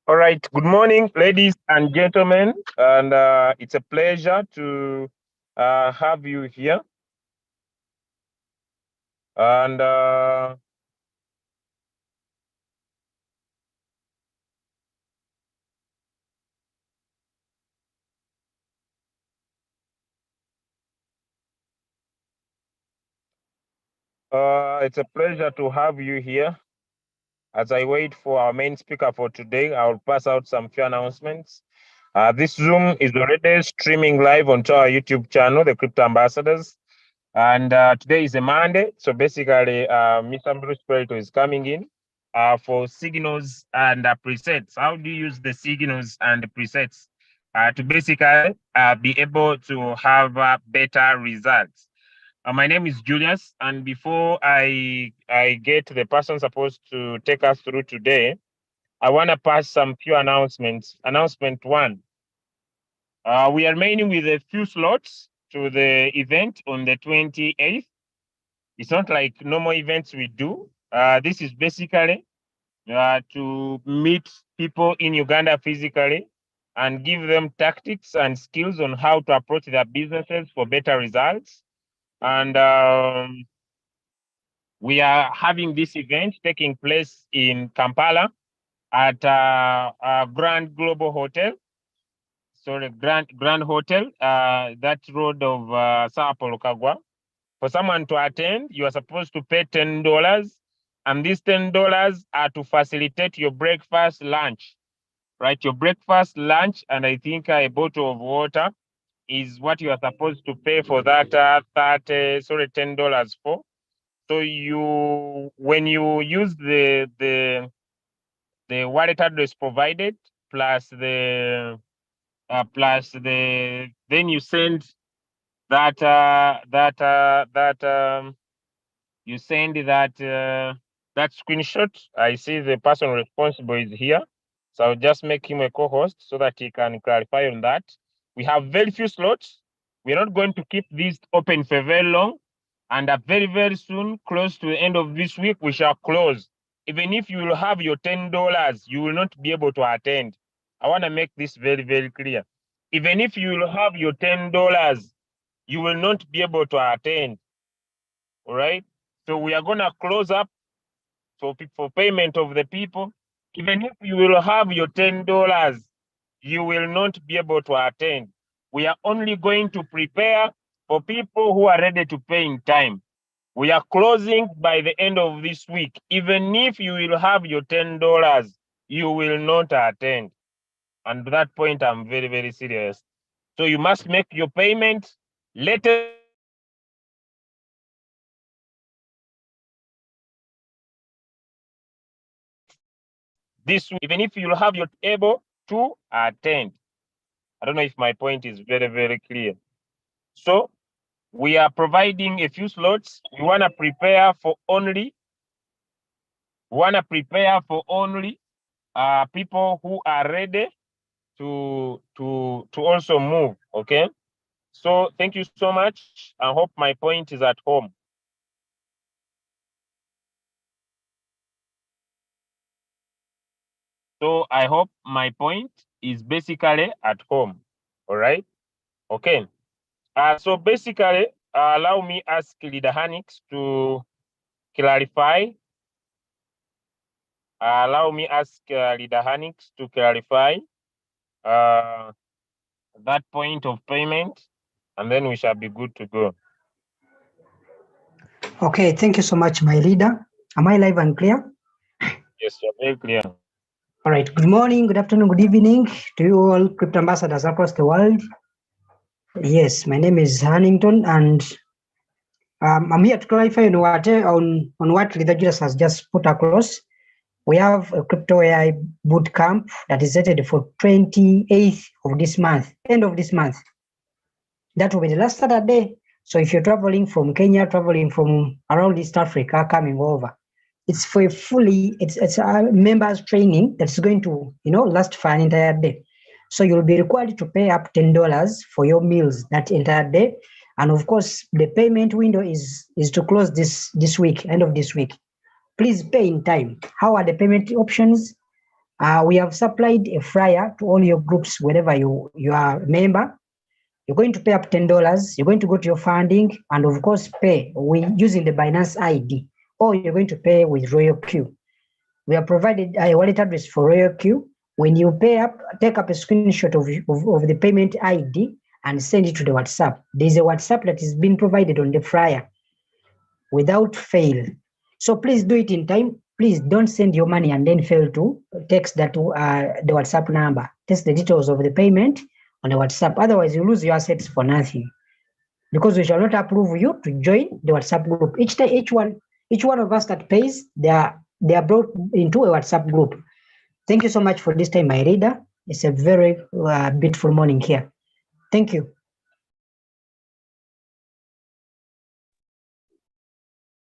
All right. Good morning, ladies and gentlemen. And it's a pleasure to have you here. And it's a pleasure to have you here. As I wait for our main speaker for today, I'll pass out some few announcements. This Zoom is already streaming live onto our YouTube channel, the Crypto Ambassadors. And today is a Monday. So basically, Mr. Bruce Perito is coming in for signals and presets. How do you use the signals and the presets to basically be able to have better results? My name is Julius, and before I get to the person supposed to take us through today, I want to pass some few announcements. Announcement one: we are remaining with a few slots to the event on the 28th. It's not like normal events we do. This is basically to meet people in Uganda physically and give them tactics and skills on how to approach their businesses for better results. And we are having this event taking place in Kampala at Grand Global Hotel. So the Grand Hotel, that road of Sao Paulo Kagwa. For someone to attend, you are supposed to pay $10, and these $10 are to facilitate your breakfast, lunch, right? Your breakfast, lunch, and I think a bottle of water is what you are supposed to pay for that $10 for. So when you use the wallet address provided plus then you send that you send that screenshot. I see the person responsible is here, so I'll just make him a co-host so that he can clarify on that. We have very few slots. We're not going to keep this open for very long, and very soon, close to the end of this week, we shall close. Even if you will have your $10, you will not be able to attend. I want to make this very clear. Even if you will have your $10, you will not be able to attend. All right. So we are gonna close up for payment of the people. Even if you will have your $10, you will not be able to attend. We are only going to prepare for people who are ready to pay in time. We are closing by the end of this week. Even if you will have your $10, you will not attend. And at that point, I'm very serious. So you must make your payment latest this week, even if you'll have your able to attend. I don't know if my point is very clear. So we are providing a few slots. We want to prepare for only people who are ready to also move. Okay. So thank you so much. I hope my point is at home. So I hope my point is basically at home. All right. Okay. So basically, allow me ask Leader Hanix to clarify. That point of payment, and then we shall be good to go. Okay, thank you so much, my leader. Am I live and clear? Yes, you're very clear. All right. Good morning, good afternoon, good evening to you all crypto ambassadors across the world. Yes, my name is Hannington, and I'm here to clarify on what Leader Julius has just put across. We have a crypto AI boot camp that is set for 28th of this month, end of this month. That will be the last Saturday. So if you're traveling from Kenya, traveling from around East Africa, coming over, it's for it's a members training that's going to last for an entire day. So you'll be required to pay up $10 for your meals that entire day, and of course the payment window is to close this week, end of this week. Please pay in time. How are the payment options? We have supplied a flyer to all your groups wherever you are a member. You're going to pay up $10. You're going to go to your funding and of course pay using the Binance ID, or you're going to pay with Royal Q. We have provided a wallet address for Royal Q. When you pay up, take up a screenshot of the payment ID and send it to the WhatsApp. There's a WhatsApp that is being provided on the flyer without fail. So please do it in time. Please don't send your money and then fail to text that the WhatsApp number. Text the details of the payment on the WhatsApp. Otherwise, you lose your assets for nothing, because we shall not approve you to join the WhatsApp group. Each one of us that pays, they are brought into a WhatsApp group. Thank you so much for this time, my reader. It's a very beautiful morning here. Thank you.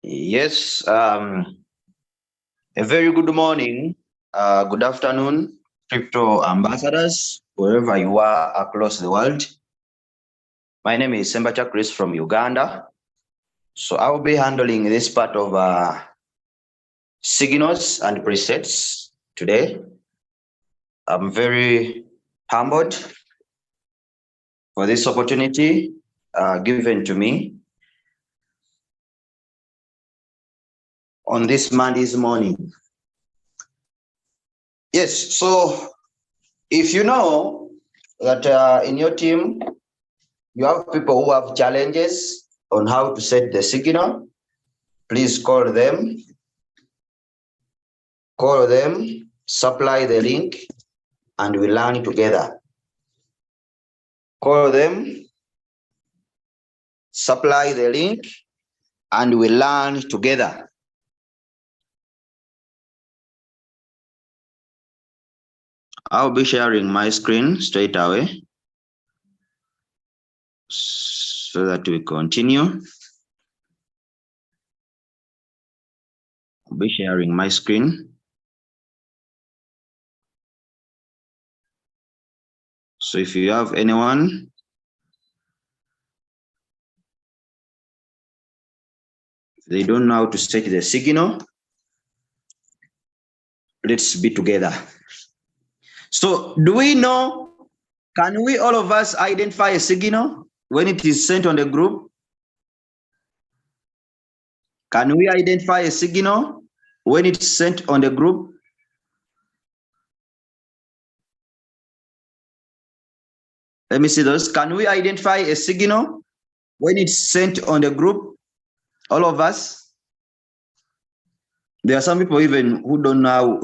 Yes, a very good morning, good afternoon, crypto ambassadors, wherever you are across the world. My name is Sembacha Chris from Uganda. So I will be handling this part of signals and presets today. I'm very humbled for this opportunity given to me on this Monday's morning. Yes, so if you know that in your team, you have people who have challenges on how to set the signal, please call them, supply the link, and we learn together. Call them, supply the link, and we learn together. I'll be sharing my screen straight away so that we continue. I'll be sharing my screen. So if you have anyone, they don't know how to set the signal, let's be together. So do we know, can we all of us identify a signal when it is sent on the group? Can we identify a signal when it's sent on the group? Let me see those. Can we identify a signal when it's sent on the group? All of us? There are some people even who don't know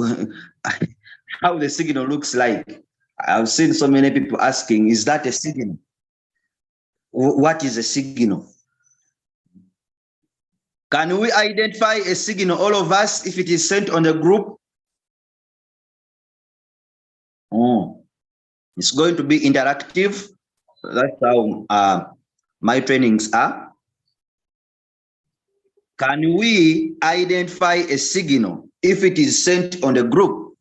how the signal looks like. I've seen so many people asking, is that a signal? What is a signal? Can we identify a signal, all of us, if it is sent on the group? Oh, it's going to be interactive. That's how my trainings are. Can we identify a signal if it is sent on the group?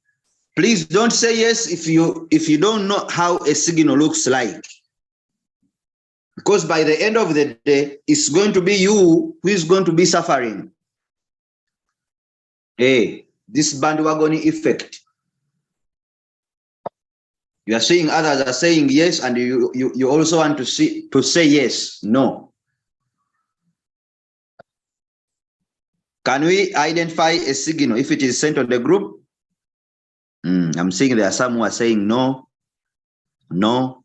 Please don't say yes if you don't know how a signal looks like. Because by the end of the day, it's going to be you who is going to be suffering. Hey, this bandwagon effect. You are seeing others are saying yes, and you also want to say yes. No. Can we identify a signal if it is sent on the group? I'm seeing there are some who are saying no, no,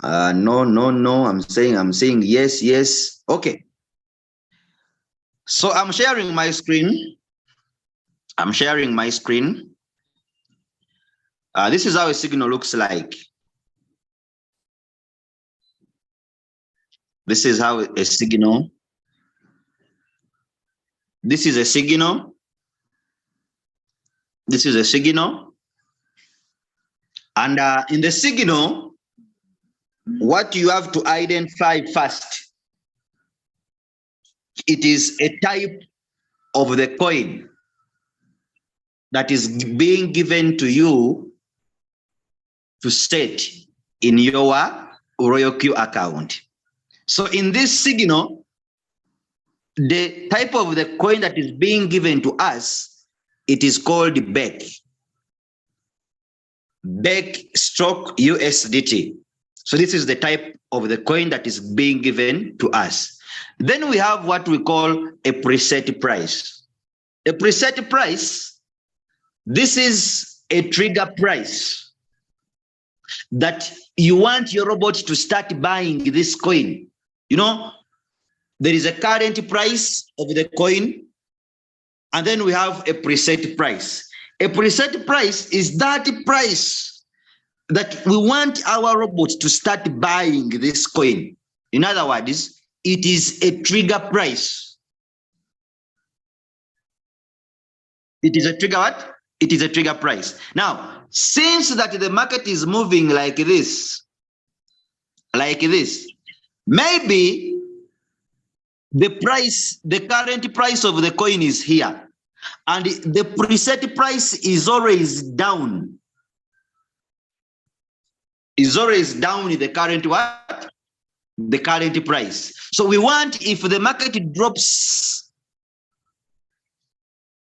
no. I'm saying yes, yes. Okay. So I'm sharing my screen. This is how a signal looks like. This is how a signal. This is a signal. This is a signal. And in the signal, what you have to identify first, it is a type of the coin that is being given to you to set in your Royal Q account. So in this signal, the type of the coin that is being given to us, it is called BEC. BEC stroke USDT. So this is the type of the coin that is being given to us. Then we have what we call a preset price. A preset price, this is a trigger price that you want your robot to start buying this coin. You know, there is a current price of the coin, and then we have a preset price. A preset price is that price that we want our robot to start buying this coin. In other words, it is a trigger price. It is a trigger what? It is a trigger price. Now, since that the market is moving like this, maybe the price, the current price of the coin is here, and the preset price is always down. Is always down in the current what? The current price. So we want, if the market drops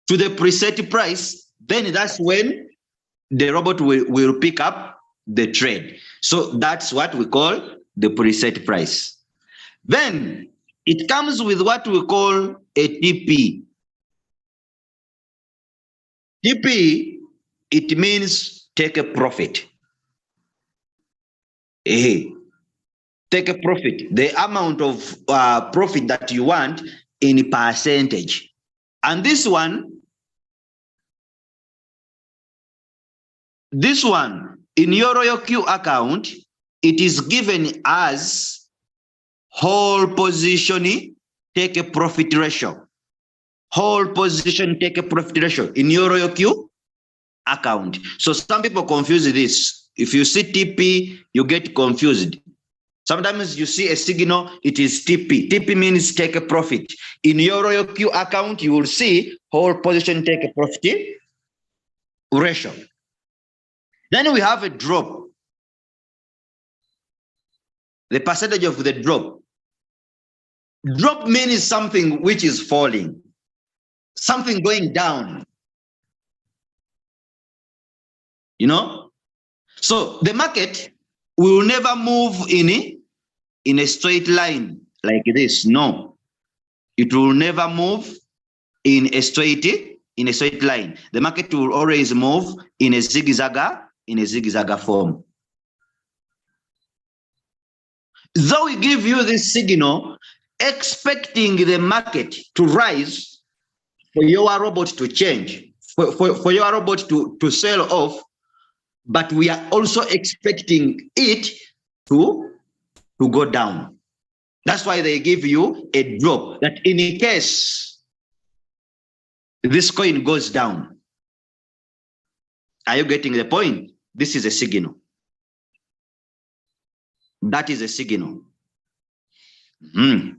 to the preset price, then that's when the robot will pick up the trade. So that's what we call the preset price. Then it comes with what we call a TP. TP, it means take a profit. Take a profit, the amount of profit that you want in percentage. And this one in your RoyalQ account, it is given as whole position take a profit ratio. Whole position take a profit ratio in your RoyalQ account. So some people confuse this. If you see TP, you get confused. Sometimes you see a signal, it is TP. TP means take a profit. In your RoyalQ account, you will see whole position take a profit ratio. Then we have a drop. The percentage of the drop. Drop means something which is falling, something going down. You know? So the market will never move in a straight line like this. No, it will never move in a straight line. The market will always move in a zigzag form. Though we give you this signal, expecting the market to rise for your robot to change, for your robot to sell off, but we are also expecting it to go down. That's why they give you a drop, that in case this coin goes down. Are you getting the point? This is a signal. That is a signal. Let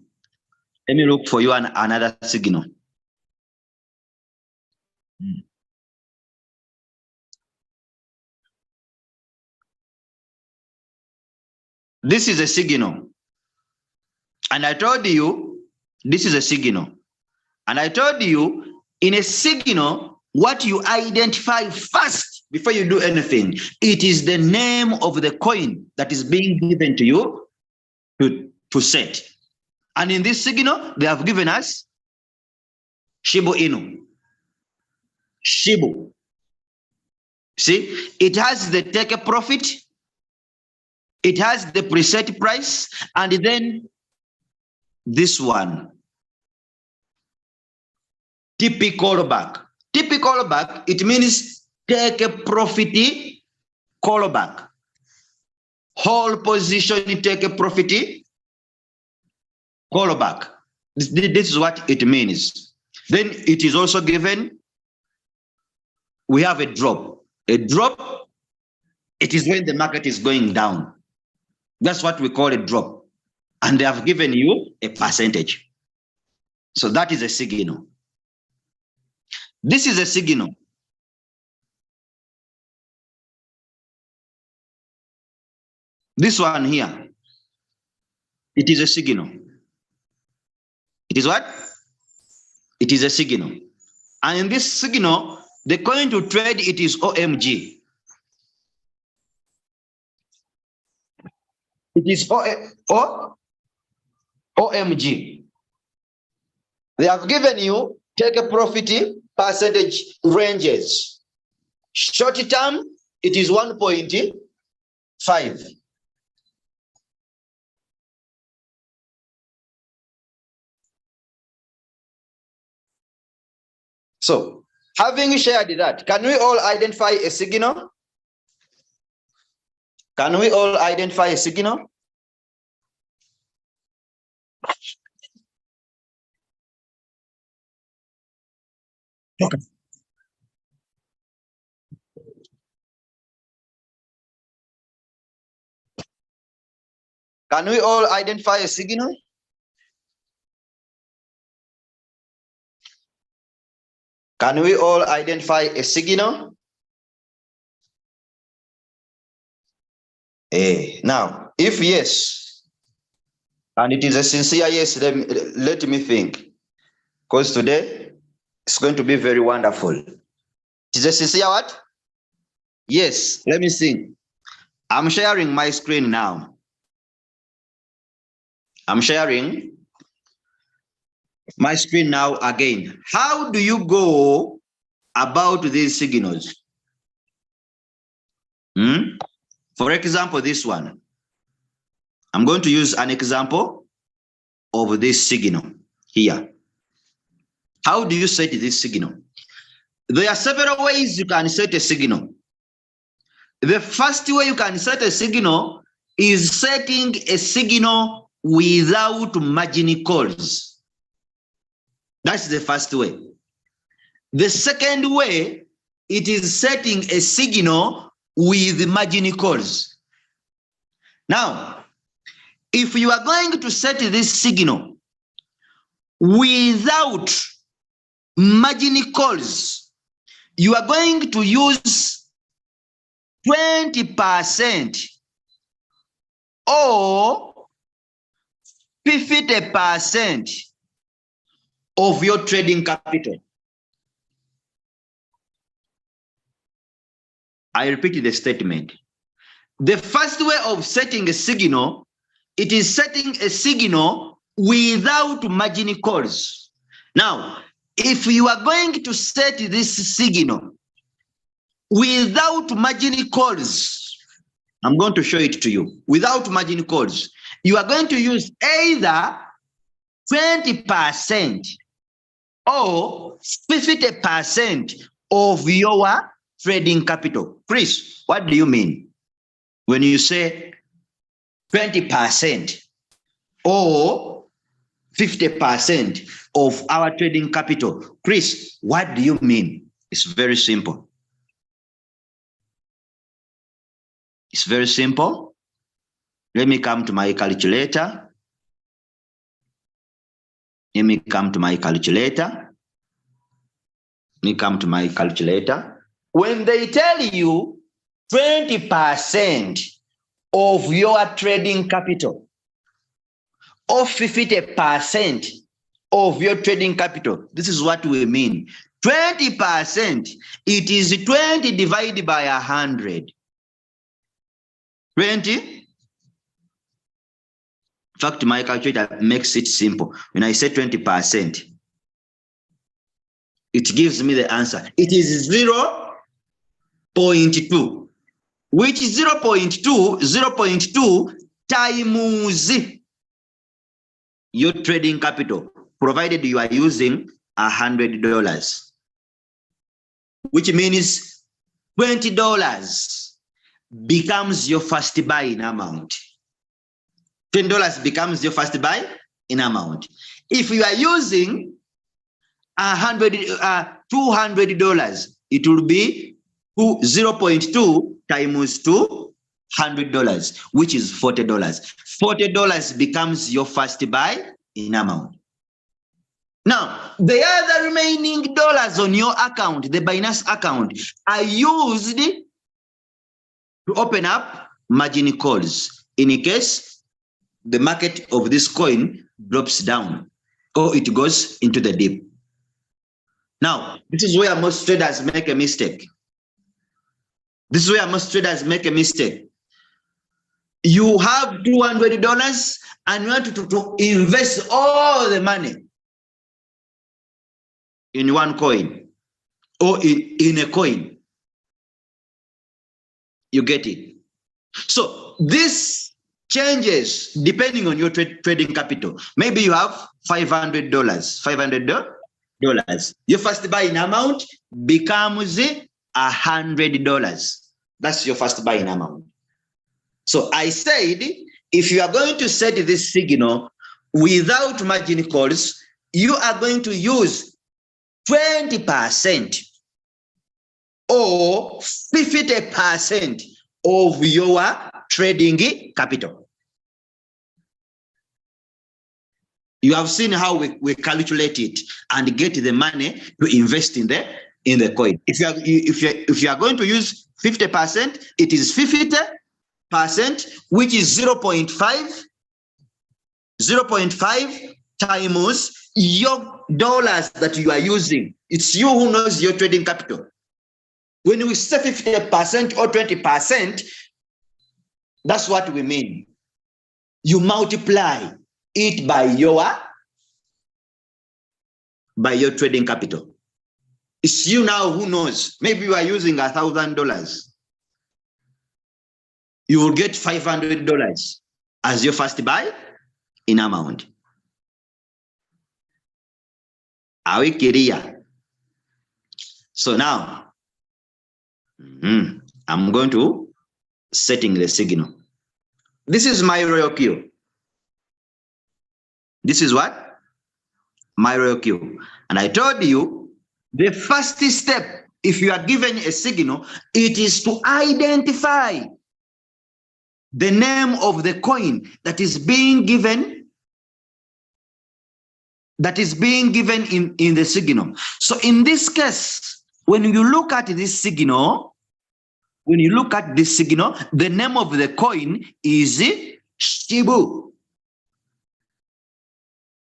me look for you another signal. This is a signal. And I told you, this is a signal. And I told you, in a signal, what you identify first before you do anything, it is the name of the coin that is being given to you to set. And in this signal, they have given us Shiba Inu. Shibu. See, it has the take a profit, it has the preset price, and then this one, TP callback. TP callback, it means take a profit callback. Whole position take a profit callback. This is what it means. Then it is also given, we have a drop. A drop, it is when the market is going down. That's what we call a drop. And they have given you a percentage. So that is a signal. This is a signal. This one here, it is a signal. It is what? It is a signal. And in this signal, the coin to trade, it is OMG. It is OMG. They have given you take a profit percentage ranges. Short term, it is 1.5. So, having shared that, can we all identify a signal? Can we all identify a signal? Okay. Can we all identify a signal? Can we all identify a signal? Now, if yes, and it is a sincere yes, let me think. Because today, it's going to be very wonderful. It is a sincere what? Yes, let me see. I'm sharing my screen now. I'm sharing my screen now again. How do you go about these signals? For example, this one. I'm going to use an example of this signal here. How do you set this signal? There are several ways you can set a signal. The first way you can set a signal is setting a signal without margin calls. That's the first way. The second way, it is setting a signal with margin calls. Now, if you are going to set this signal without margin calls, you are going to use 20% or 50% of your trading capital. I repeat the statement. The first way of setting a signal, it is setting a signal without margin calls. Now, if you are going to set this signal without margin calls, I'm going to show it to you. Without margin calls, you are going to use either 20% or 50% of your trading capital. Chris, what do you mean when you say 20% or 50% of our trading capital? Chris, what do you mean? It's very simple. It's very simple. Let me come to my calculator. Let me come to my calculator. Let me come to my calculator. When they tell you 20% of your trading capital or 50% of your trading capital, this is what we mean. 20%, it is 20 divided by 100. 20. In fact, my calculator makes it simple. When I say 20%, it gives me the answer. It is 0.2, which is 0.2 times your trading capital, provided you are using $100, which means $20 becomes your first buy in amount. $10 becomes your first buy in amount. If you are using $200, it will be 0.2 times $200, which is $40. $40 becomes your first buy in amount. Now, the other remaining dollars on your account, the Binance account, are used to open up margin calls in case the market of this coin drops down or it goes into the dip. Now, this is where most traders make a mistake. This is where most traders make a mistake. You have $200 and you want to invest all the money in one coin or in a coin. You get it? So this changes depending on your trading capital. Maybe you have $500. $500. Your first buying amount becomes $100. That's your first buying amount. So I said, if you are going to set this signal without margin calls, you are going to use 20% or 50% of your trading capital. You have seen how we calculate it and get the money to invest in the coin. If you are going to use 50%, it is 50%, which is 0.5 times your dollars that you are using. It's you who knows your trading capital. When we say 50% or 20%, that's what we mean. You multiply it by your trading capital. It's you now who knows. Maybe you are using $1,000. You will get $500 as your first buy in amount. Are we clear? So now, I'm going to setting the signal. This is my royal queue. This is what? My royal queue. And I told you, the first step, if you are given a signal, it is to identify the name of the coin that is being given in the signal. So in this case, when you look at this signal, the name of the coin is Shibu.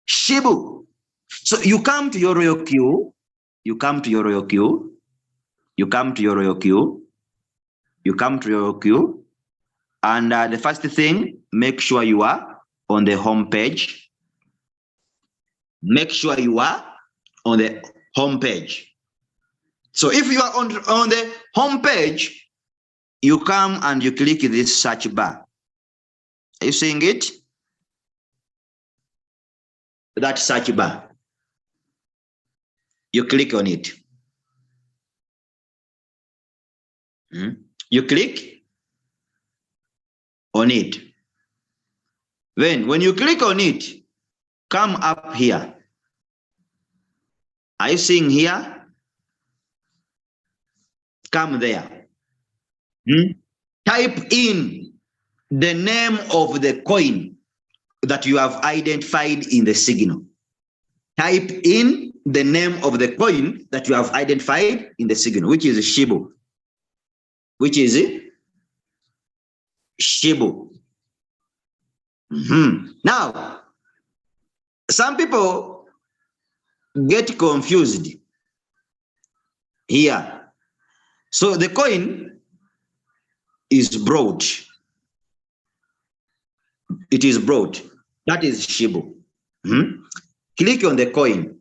Shibu. So you come to your royal queue, and the first thing, make sure you are on the home page. Make sure you are on the home page. So if you are on the home page, you come and you click this search bar. Are you seeing it? That search bar. You click on it. You click on it. Then when you click on it, come up here. Are you seeing here? Come there. Type in the name of the coin that you have identified in the signal. Type in the name of the coin that you have identified in the signal, which is Shibu. Which is Shibu. Now, some people get confused here. So the coin is broad. It is broad. That is Shibu. Click on the coin.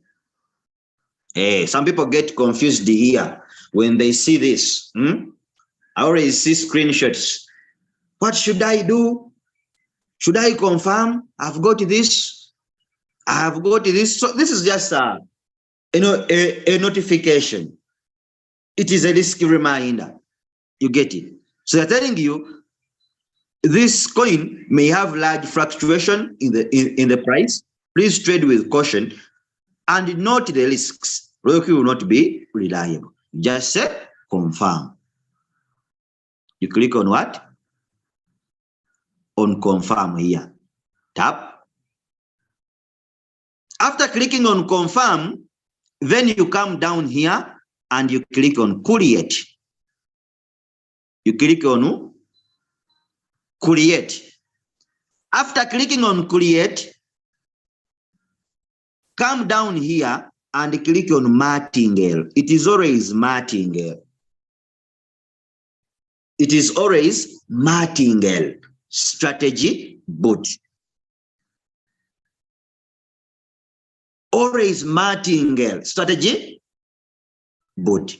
Some people get confused here when they see this. I already see screenshots. What should I do? Should I confirm? I've got this. I have got this. So this is just a notification. It is a risky reminder. You get it. So they're telling you this coin may have large fluctuation in the price. Please trade with caution and note the risks. Royalty will not be reliable. Just say confirm. You click on what? On confirm here. Tap. After clicking on confirm, then you come down here and you click on create. You click on create. After clicking on create, come down here and click on martingale. It is always martingale. It is always martingale. strategy boot. Always martingale strategy boot.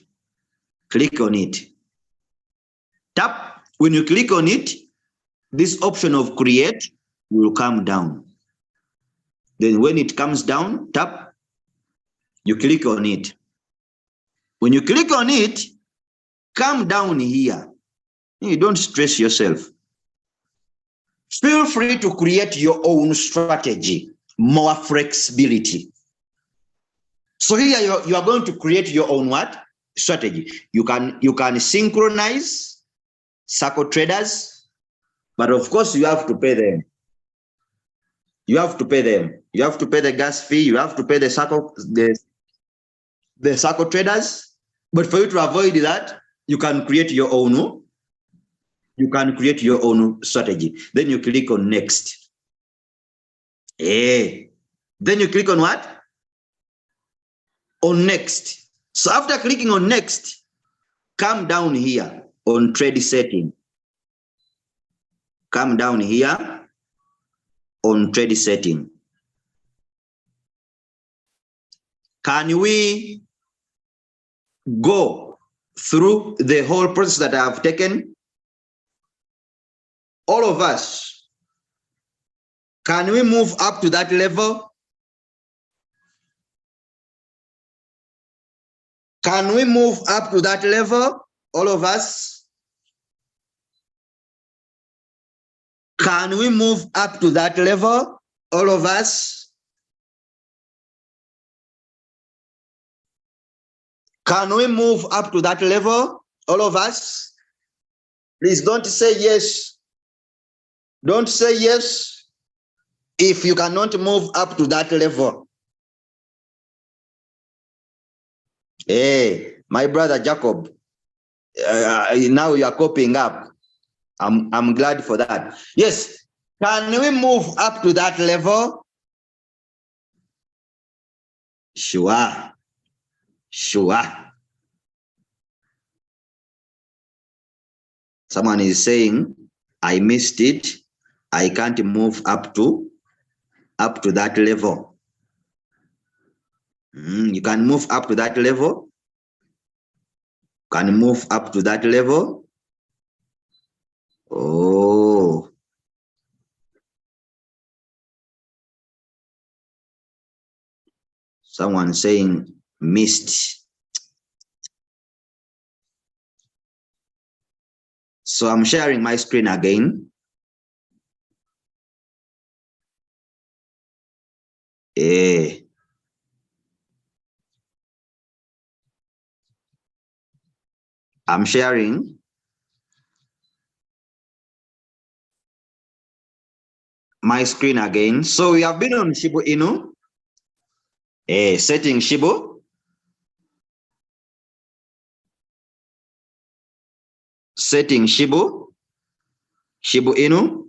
Click on it. Tap. When you click on it, this option of create will come down. Then when it comes down, tap, you click on it. When you click on it, come down here. You don't stress yourself. Feel free to create your own strategy, more flexibility. So here you are going to create your own what? Strategy. You can synchronize circle traders, but of course you have to pay them. You have to pay them. You have to pay the gas fee. You have to pay the circle traders. But for you to avoid that, you can create your own. You can create your own strategy. Then you click on next. Then you click on what? On next. So after clicking on next, come down here on trade setting. Come down here on trade setting. Can we go through the whole process that I have taken? All of us, can we move up to that level? Can we move up to that level? All of us? Can we move up to that level? All of us? Can we move up to that level? All of us? Please don't say yes. Don't say yes if you cannot move up to that level. Hey, my brother Jacob, now you are copying up. I'm glad for that. Yes, can we move up to that level? Sure. Sure. Someone is saying, I missed it. I can't move up to that level. You can move up to that level. Can move up to that level. Oh. Someone saying missed. So I'm sharing my screen again. I'm sharing. My screen again. So we have been on Shibu Inu. Setting Shibu. Setting Shibu. Shibu Inu.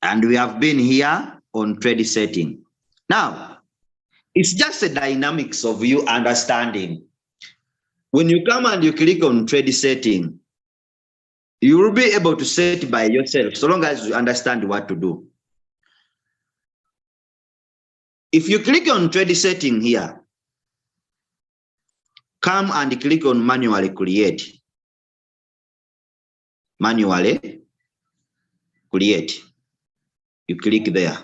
And we have been here on trade setting. Now, it's just the dynamics of you understanding. When you come and you click on trade setting, you will be able to set by yourself so long as you understand what to do. If you click on trade setting here, come and click on manually create. Manually create. You click there.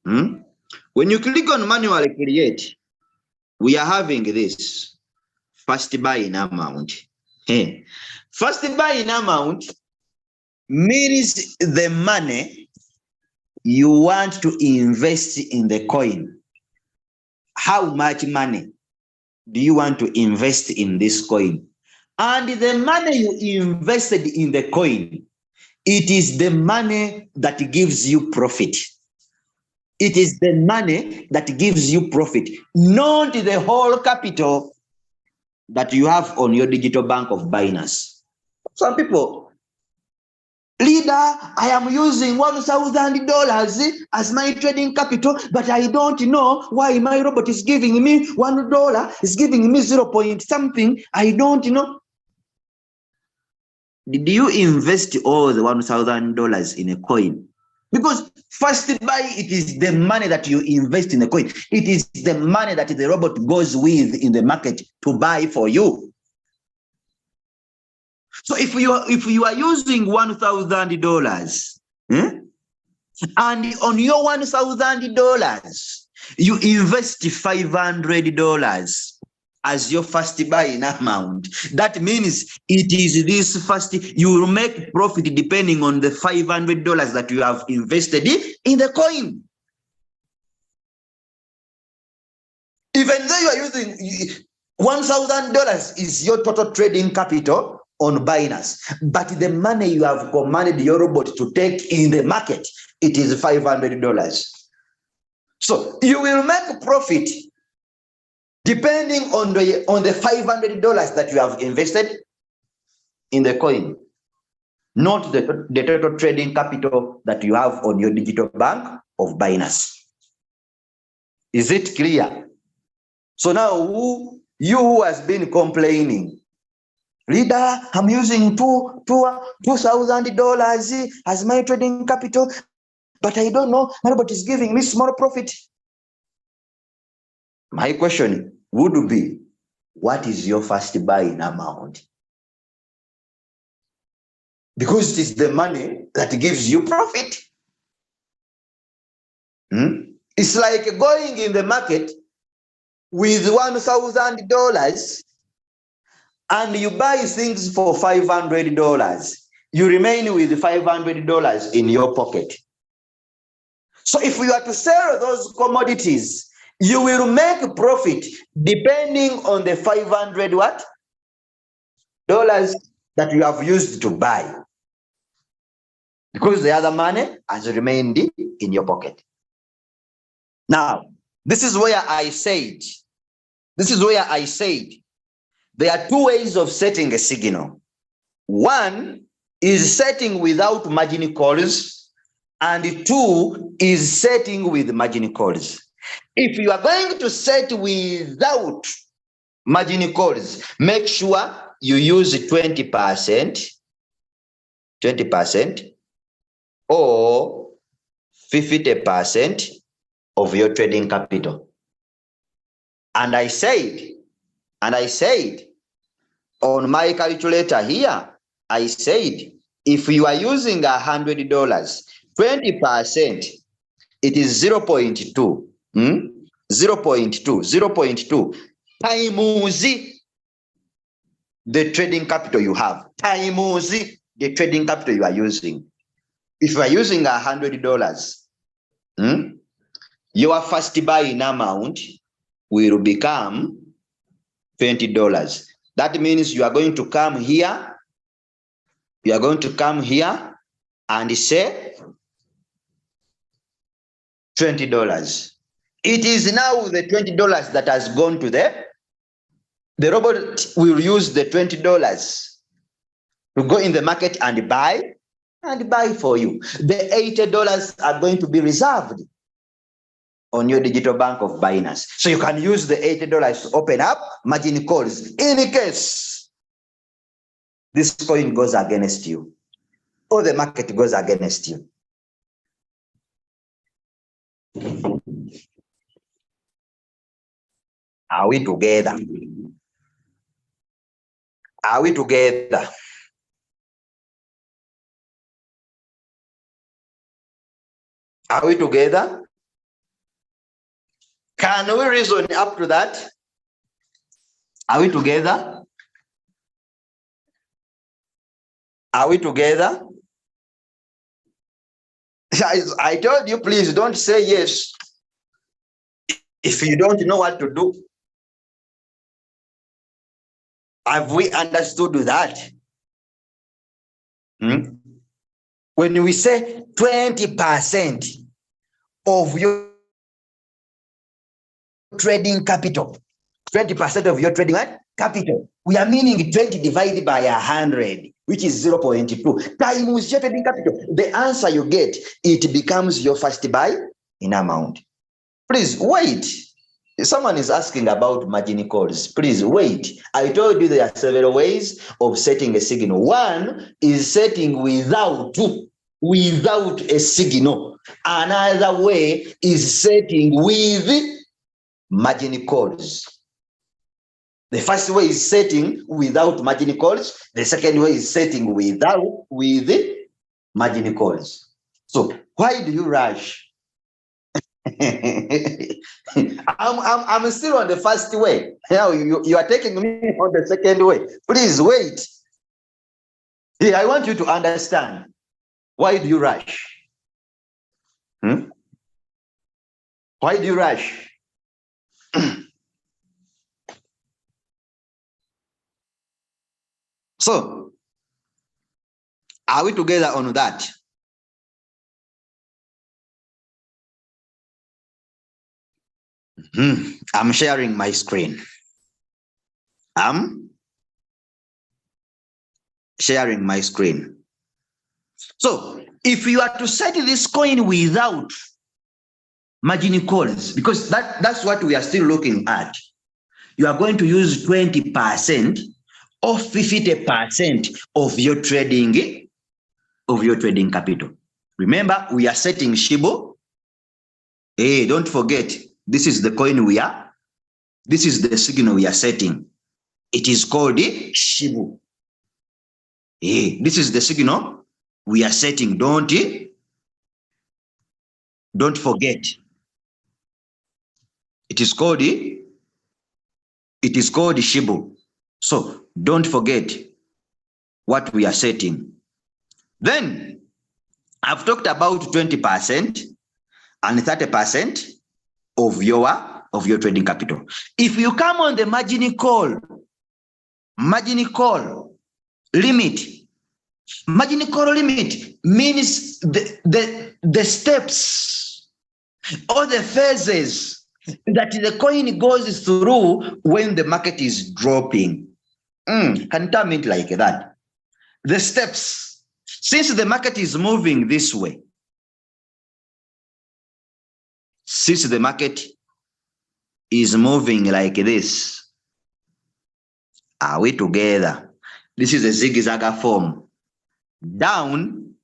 When you click on manually create, we are having this first buy in amount. First buy in amount means the money you want to invest in the coin. How much money do you want to invest in this coin? And the money you invested in the coin, it is the money that gives you profit. It is the money that gives you profit, not the whole capital that you have on your digital bank of Binance. Some people, leader, I am using $1,000 as my trading capital, but I don't know why my robot is giving me $1, is giving me 0 point something. I don't know. did you invest all the $1,000 in a coin? Because first buy, it is the money that you invest in a coin. It is the money that the robot goes with in the market to buy for you. So if you are using $1,000, and on your $1,000, you invest $500 as your first buying amount. That means it is this first, you will make profit depending on the $500 that you have invested in the coin. Even though you are using $1,000 is your total trading capital on Binance, but the money you have commanded your robot to take in the market, it is $500. So you will make profit depending on the $500 that you have invested in the coin, not the total trading capital that you have on your digital bank of Binance. Is it clear? So now who has been complaining, leader, I'm using $2,000 as my trading capital, but I don't know, my robot is giving me small profit. My question would be, what is your first buying amount? Because it is the money that gives you profit. It's like going in the market with $1,000 and you buy things for $500. You remain with $500 in your pocket. So if you are to sell those commodities, you will make profit depending on the $500 what? Dollars that you have used to buy. Because the other money has remained in your pocket. Now, this is where I said, there are two ways of setting a signal. One is setting without margin calls, and two is setting with margin calls. If you are going to set without margin calls, make sure you use 20% or 50% of your trading capital. And I said, on my calculator here, I said, if you are using $100, 20%, it is 0.2. 0.2 times the trading capital you have, times the trading capital you are using. If you are using $100, your first buying amount will become $20. That means you are going to come here. And say $20. It is now the $20 that has gone to the robot will use the $20 to go in the market and buy for you. The $80 are going to be reserved on your digital bank of Binance. So you can use the $80 to open up margin calls in case this coin goes against you or the market goes against you. Are we together? Are we together? Are we together? Can we reason up to that? Are we together? Are we together? I told you, please don't say yes if you don't know what to do. Have we understood that? When we say 20% of your trading capital, 20% of your trading capital, we are meaning 20 divided by 100, which is 0.2 times your trading capital. The answer you get, it becomes your first buy in amount. Please wait. Someone is asking about margin calls. Please wait. I told you there are several ways of setting a signal. One is setting without a signal. Another way is setting with margin calls. The first way is setting without margin calls. The second way is setting with margin calls. So why do you rush? I'm still on the first way. Now you are taking me on the second way. Please wait. Yeah, I want you to understand. Why do you rush? Why do you rush? So, are we together on that? I'm sharing my screen. I'm sharing my screen. So, if you are to set this coin without margin calls, because that's what we are still looking at, you are going to use 20% or 50% of your trading capital. Remember, we are setting Shibo. Hey, don't forget, this is the coin this is the signal we are setting. It is called Shibu. Hey, this is the signal we are setting. Don't forget. It is called Shibu. So don't forget what we are setting. Then I've talked about 20% and 30% of your trading capital. If you come on the margin call limit, margin call limit means the steps or the phases that the coin goes through when the market is dropping. Can term it like that. The steps, since the market is moving this way, since the market is moving like this, are we together? This is a zigzag form. Down,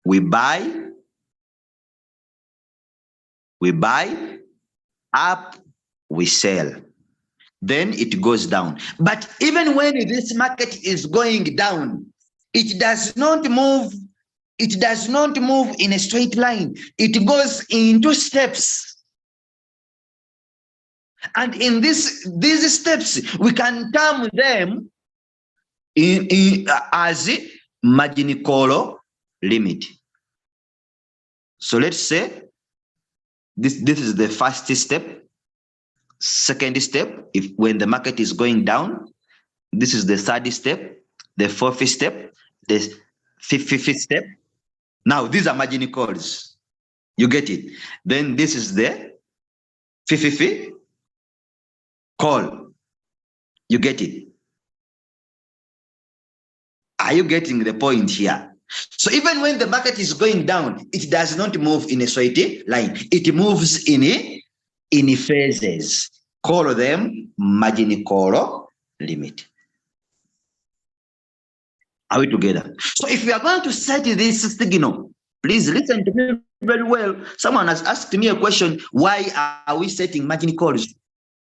we buy, up, we sell. Then it goes down. But even when this market is going down, it does not move in a straight line. It goes into steps. And in these steps, we can term them as margin call limit. So let's say this is the first step. Second step, when the market is going down, this is the third step, the fourth step, the fifth step. Now these are margin calls. You get it? Then this is the fifth call. You get it? Are you getting the point here? So even when the market is going down, it does not move in a straight line. It moves in phases. Call them margin call limit. Are we together? So if we are going to set this signal, please listen to me very well. Someone has asked me a question, why are we setting margin calls?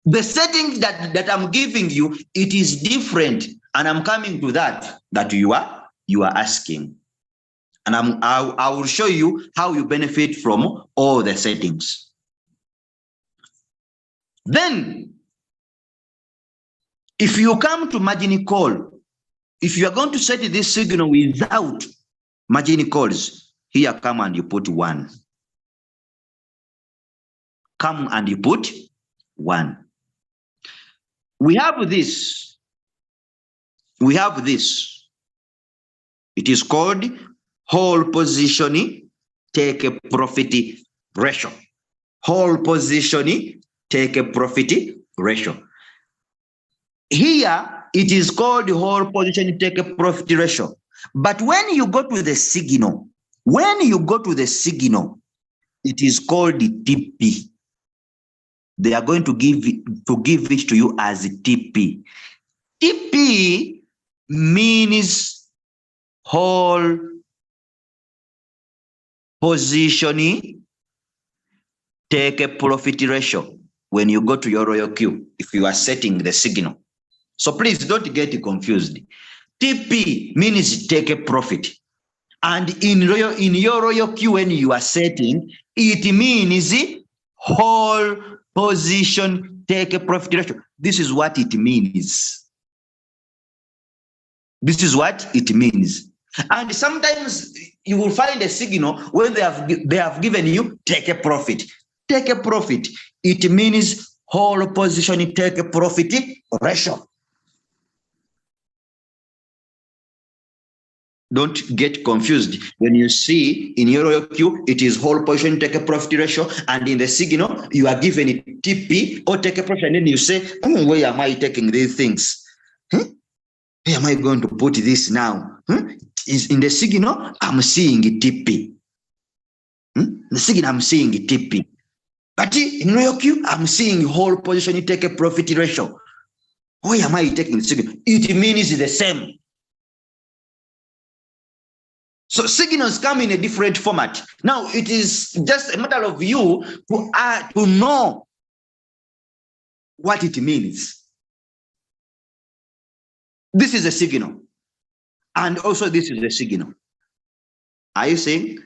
The setting that I'm giving you, it is different, and I'm coming to that you are asking. And I will show you how you benefit from all the settings. Then, if you come to margin call, if you are going to set this signal without margin calls, here come and you put 1. Come and you put 1. We have this. It is called whole position take a profit ratio. Whole position take a profit ratio. Here, it is called whole position take a profit ratio. But when you go to the signal, it is called the TP. they are going to give it to you as TP. TP means whole position take a profit ratio when you go to your royal queue, if you are setting the signal. So please don't get confused. TP means take a profit. And in your royal queue, when you are setting, it means whole position take a profit ratio. This is what it means. This is what it means. And sometimes you will find a signal when they have given you take a profit. Take a profit. It means whole position take a profit ratio. Don't get confused. When you see in your queue, it is whole position take a profit ratio, and in the signal, you are given it TP or take a profit, and then you say, where am I taking these things? Where am I going to put this now? Is in the signal, I'm seeing TP. The signal, I'm seeing TP. But in your queue, I'm seeing whole position take a profit ratio. Why am I taking the signal? It means the same. So signals come in a different format. Now it is just a matter of you to know what it means. This is a signal, and also this is a signal. Are you saying?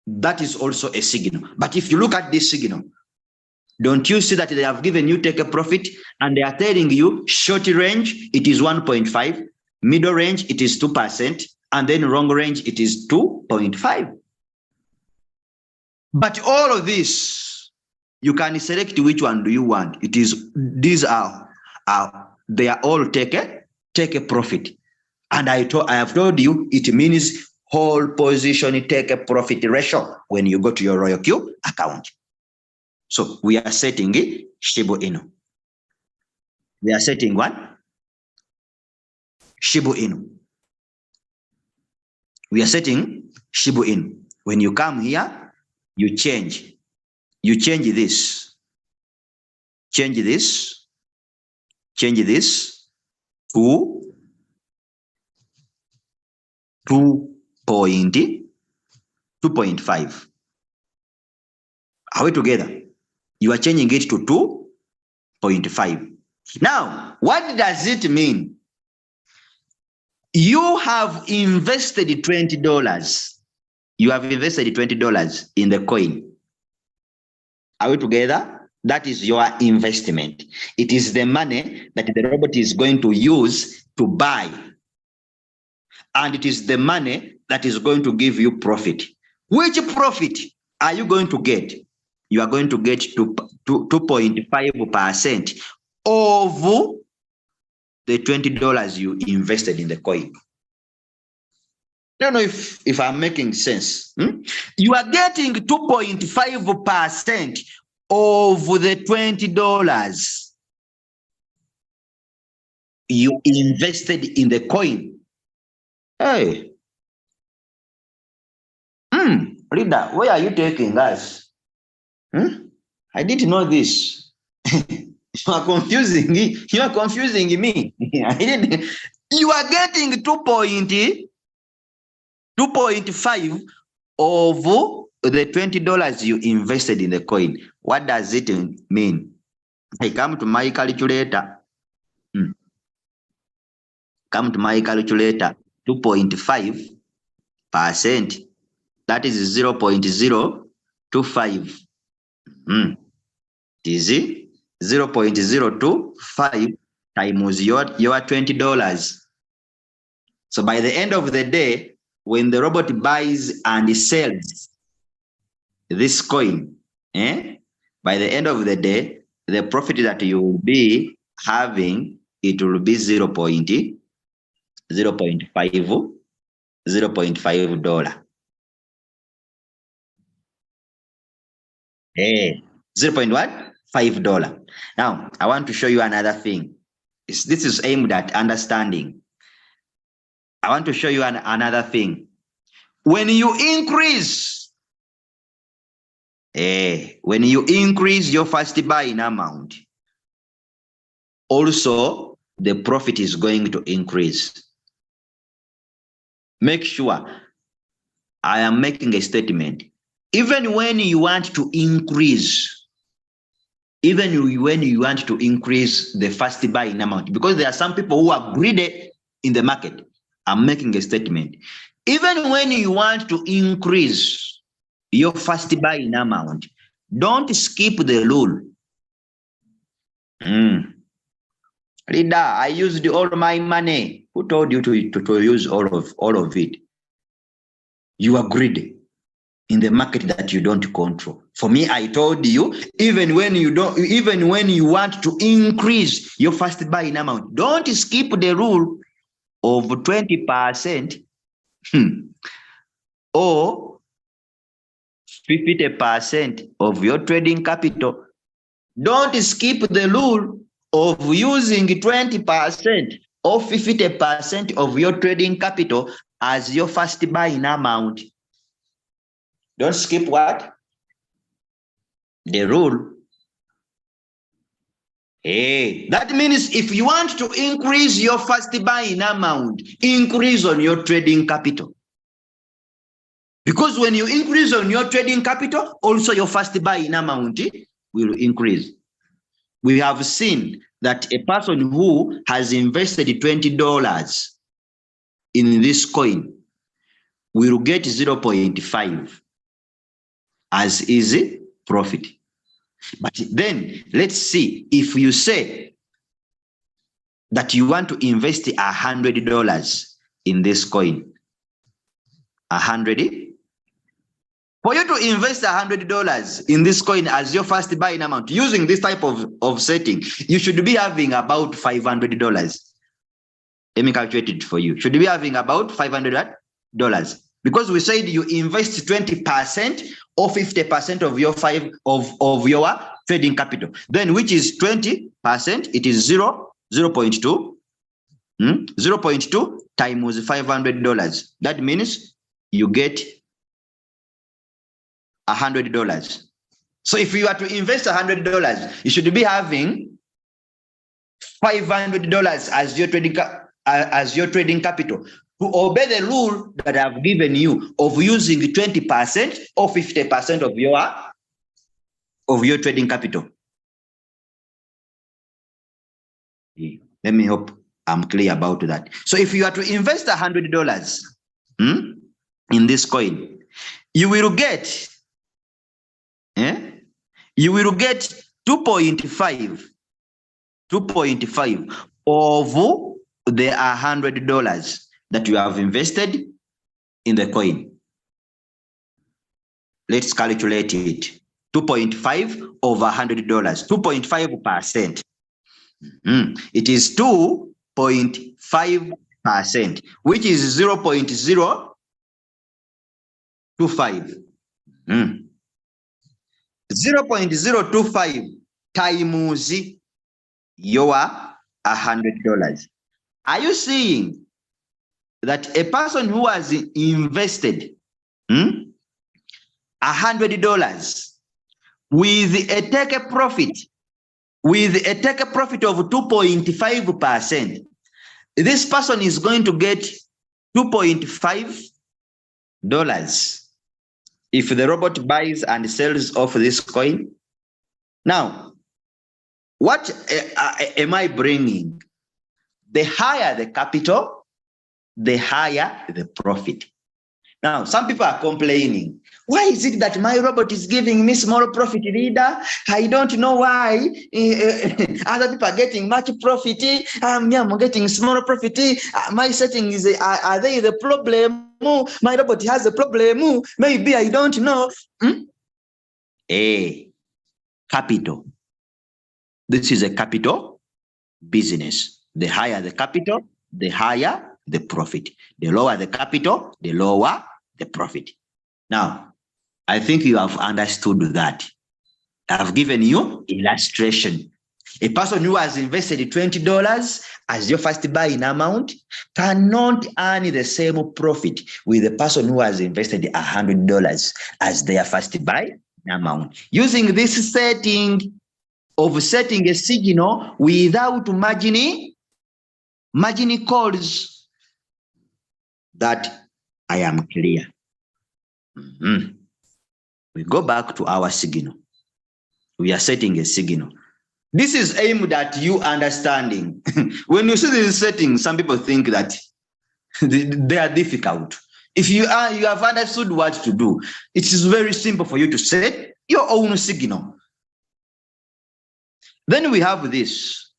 That is also a signal. But if you look at this signal, don't you see that they have given you take a profit, and they are telling you short range, it is 1.5, middle range, it is 2%, and then long range, it is 2.5. But all of this, you can select which one do you want. It is, these are they are all take a profit. And I have told you, it means whole position take a profit ratio when you go to your royal queue account. So we are setting it Shibu Inu. We are setting what? Shibu Inu. We are setting Shibu Inu. When you come here, you change. You change this. Change this. Change this to 2.5. Are we together? You are changing it to 2.5. Now, what does it mean? You have invested $20. You have invested $20 in the coin. Are we together? That is your investment. It is the money that the robot is going to use to buy. And it is the money that is going to give you profit. Which profit are you going to get? You are going to get 2.5% of the $20 you invested in the coin. I don't know if I'm making sense. You are getting 2.5% of the $20 you invested in the coin. Hey. Reader, where are you taking us? I didn't know this. You are confusing me. You are confusing me. I didn't. You are getting 2.5 of the $20 you invested in the coin. What does it mean? I come to my calculator. Come to my calculator. 2.5%. That is 0.025. Is it 0.025 times your $20. So by the end of the day, when the robot buys and sells this coin, by the end of the day, the profit that you will be having, it will be 0.5 $0.5. 0.5. Now, I want to show you another thing. This is aimed at understanding. I want to show you another thing. When you increase When you increase your first buy in amount, also the profit is going to increase. Make sure I am making a statement. Even when you want to increase, the first buy in amount, because there are some people who are greedy in the market. I'm making a statement. Even when you want to increase your first buy in amount, don't skip the rule. Leader, I used all my money. Who told you to use all of it? You are greedy in the market that you don't control. For me, I told you, even when you want to increase your first buy in amount, don't skip the rule of 20% or 50% of your trading capital. Don't skip the rule of using 20% or 50% of your trading capital as your first buy in amount. Don't skip what? The rule. That means if you want to increase your first buy in amount, increase on your trading capital. Because when you increase on your trading capital, also your first buy in amount will increase. We have seen that a person who has invested $20 in this coin will get 0.5 as easy profit. But then let's see, if you say that you want to invest $100 in this coin, 100. For you to invest $100 in this coin as your first buy in amount, using this type of setting, you should be having about $500. Let me calculate it for you. Should be having about $500, because we said you invest 20% or 50% of your your trading capital. Then, which is 20%? It is 0.2. 0.2 times $500. That means you get $100. So if you are to invest $100, you should be having $500 as your trading capital to obey the rule that I've given you of using 20% or 50% of your trading capital. Let me hope I'm clear about that. So if you are to invest $100 in this coin, you will get 2.5 of the $100 that you have invested in the coin. Let's calculate it. 2.5 over $100, 2.5%. It is 2.5%, which is 0.025. 0.025 times your $100. Are you seeing that a person who has invested $100 with a take profit of 2.5%, this person is going to get $2.5 if the robot buys and sells off this coin. Now, what am I bringing? The higher the capital, the higher the profit. Now, some people are complaining. Why is it that my robot is giving me small profit, leader? I don't know why. Other people are getting much profit. Me, I'm getting small profit. My settings, are they the problem? My robot has a problem. Maybe I don't know. Capital. This is a capital business. The higher the capital, the higher the profit. The lower the capital, the lower the profit. Now, I think you have understood that. I've given you illustration. A person who has invested $20 as your first buy in amount cannot earn the same profit with the person who has invested $100 as their first buy amount. Using this setting of setting a signal without margin calls, that I am clear. We go back to our signal. We are setting a signal. This is aimed at you understanding. When you see these settings, some people think that they are difficult. If you have understood what to do, it is very simple for you to set your own signal. Then we have this.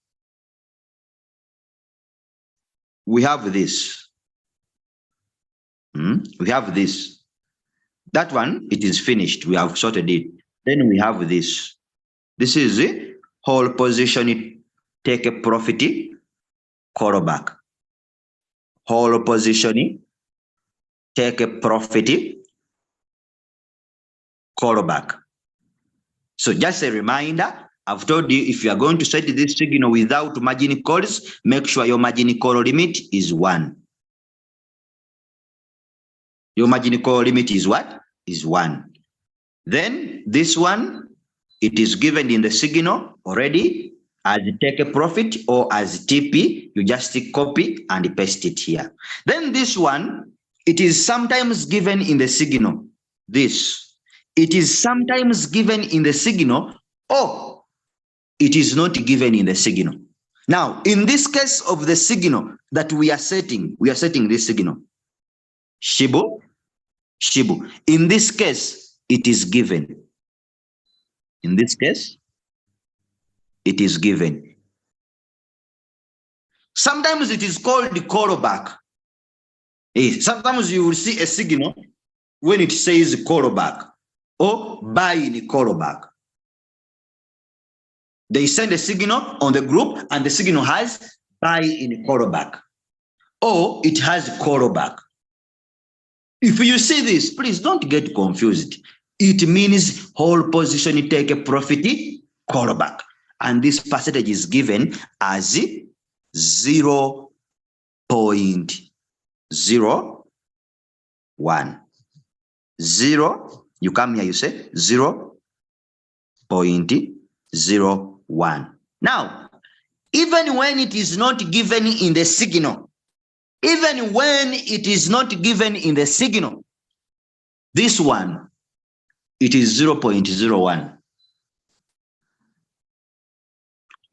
We have this. We have this. That one, it is finished. We have sorted it. Then we have this. This is the whole position. Take a profit, call back. Whole position, take a profit, call back. So just a reminder, I've told you, if you are going to set this signal without margin calls, make sure your margin call limit is 1. Your margin call limit is what? Is 1. Then this one, it is given in the signal already as take a profit or as TP. You just copy and paste it here. Then this one, it is sometimes given in the signal. This, it is sometimes given in the signal, or it is not given in the signal. Now, in this case of the signal that we are setting this signal. Shibu. In this case, it is given. In this case, it is given. Sometimes it is called the callback. Sometimes you will see a signal when it says callback or buy in callback. They send a signal on the group and the signal has buy in callback, or it has callback. If you see this, please don't get confused. It means whole position, take a profit, callback. And this percentage is given as 0.01. 0, you come here, you say 0.01. Now, even when it is not given in the signal, this one, it is 0.01.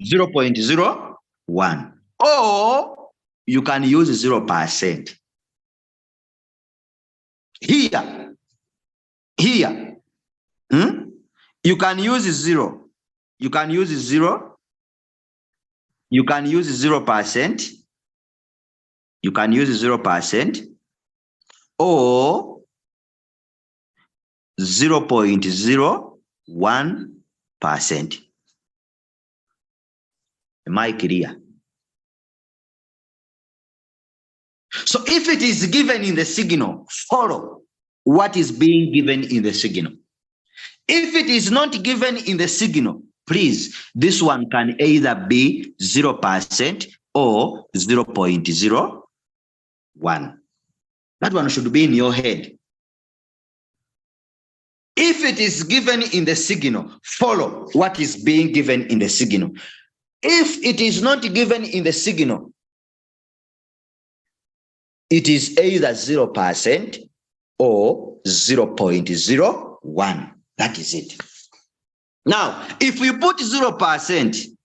0.01. Or you can use 0%. Here, you can use 0. You can use 0. You can use 0%. You can use 0% or 0.01%. Am I clear? So if it is given in the signal, follow what is being given in the signal. If it is not given in the signal, please, this one can either be 0% or 0.01. That one should be in your head. If it is given in the signal, follow what is being given in the signal. If it is not given in the signal, it is either 0% or 0.01. That is it. Now, if we put 0%,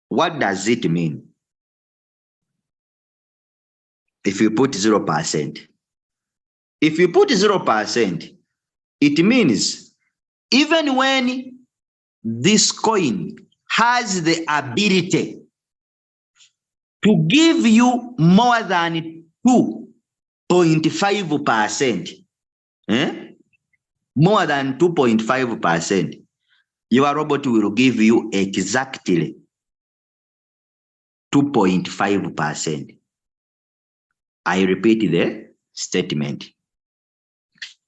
what does it mean? If you put 0%, it means even when this coin has the ability to give you more than 2.5%, more than 2.5%, your robot will give you exactly 2.5%. I repeat the statement.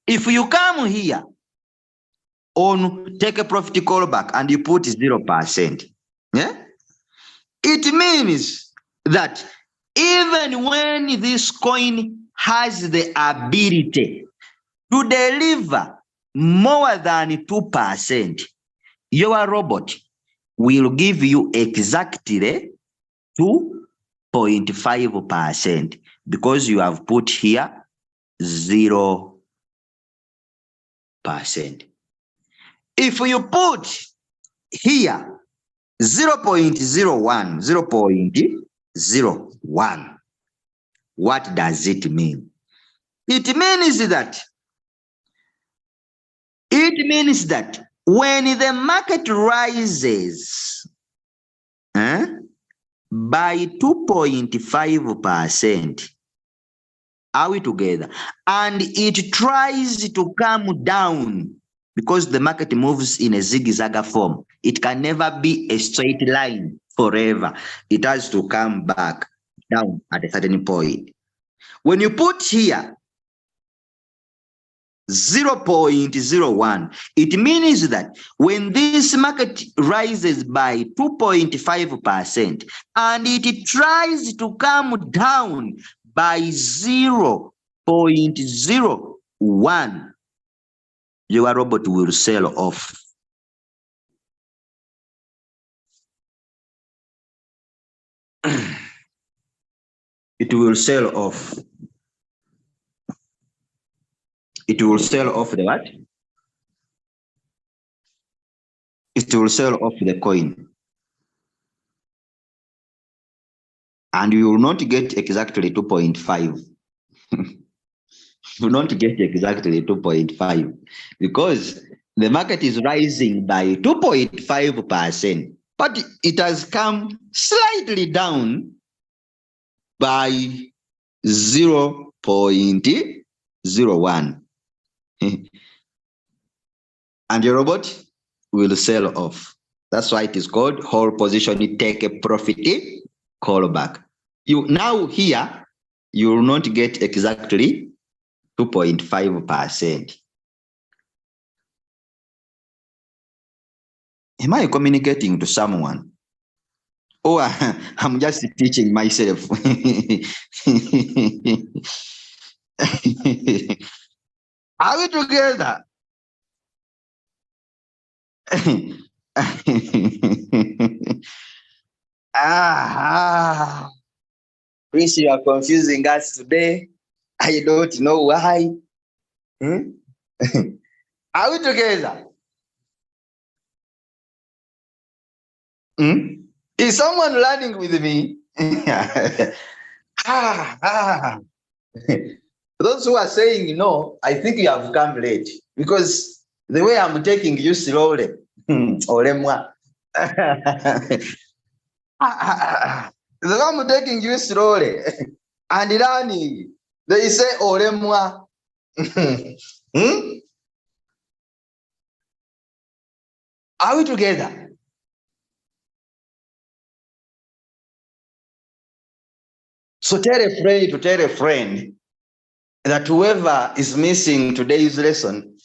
If you come here on take a profit callback and you put 0%, it means that even when this coin has the ability to deliver more than 2%, your robot will give you exactly 2.5% because you have put here 0%. If you put here 0.01, 0.01, what does it mean? It means that when the market rises by 2.5%, are we together? And it tries to come down because the market moves in a zigzag form. It can never be a straight line forever. It has to come back down at a certain point. When you put here 0.01, it means that when this market rises by 2.5% and it tries to come down by 0.01, your robot will sell off. It will sell off. It will sell off the what? It will sell off the coin. And you will not get exactly 2.5. You will not get exactly 2.5 because the market is rising by 2.5%, but it has come slightly down by 0.01. And your robot will sell off. That's why it is called hold position, take a profit, call back. You now here, you will not get exactly 2.5%. Am I communicating to someone? Oh, I'm just teaching myself. Are we together? Chris, you are confusing us today. I don't know why. Are we together? Is someone learning with me? Those who are saying no, I think you have come late because the way I'm taking you slowly. Olemwa. The way I'm taking you slowly and learning, they say olemwa. Are we together? So tell a friend to tell a friend that whoever is missing today's lesson,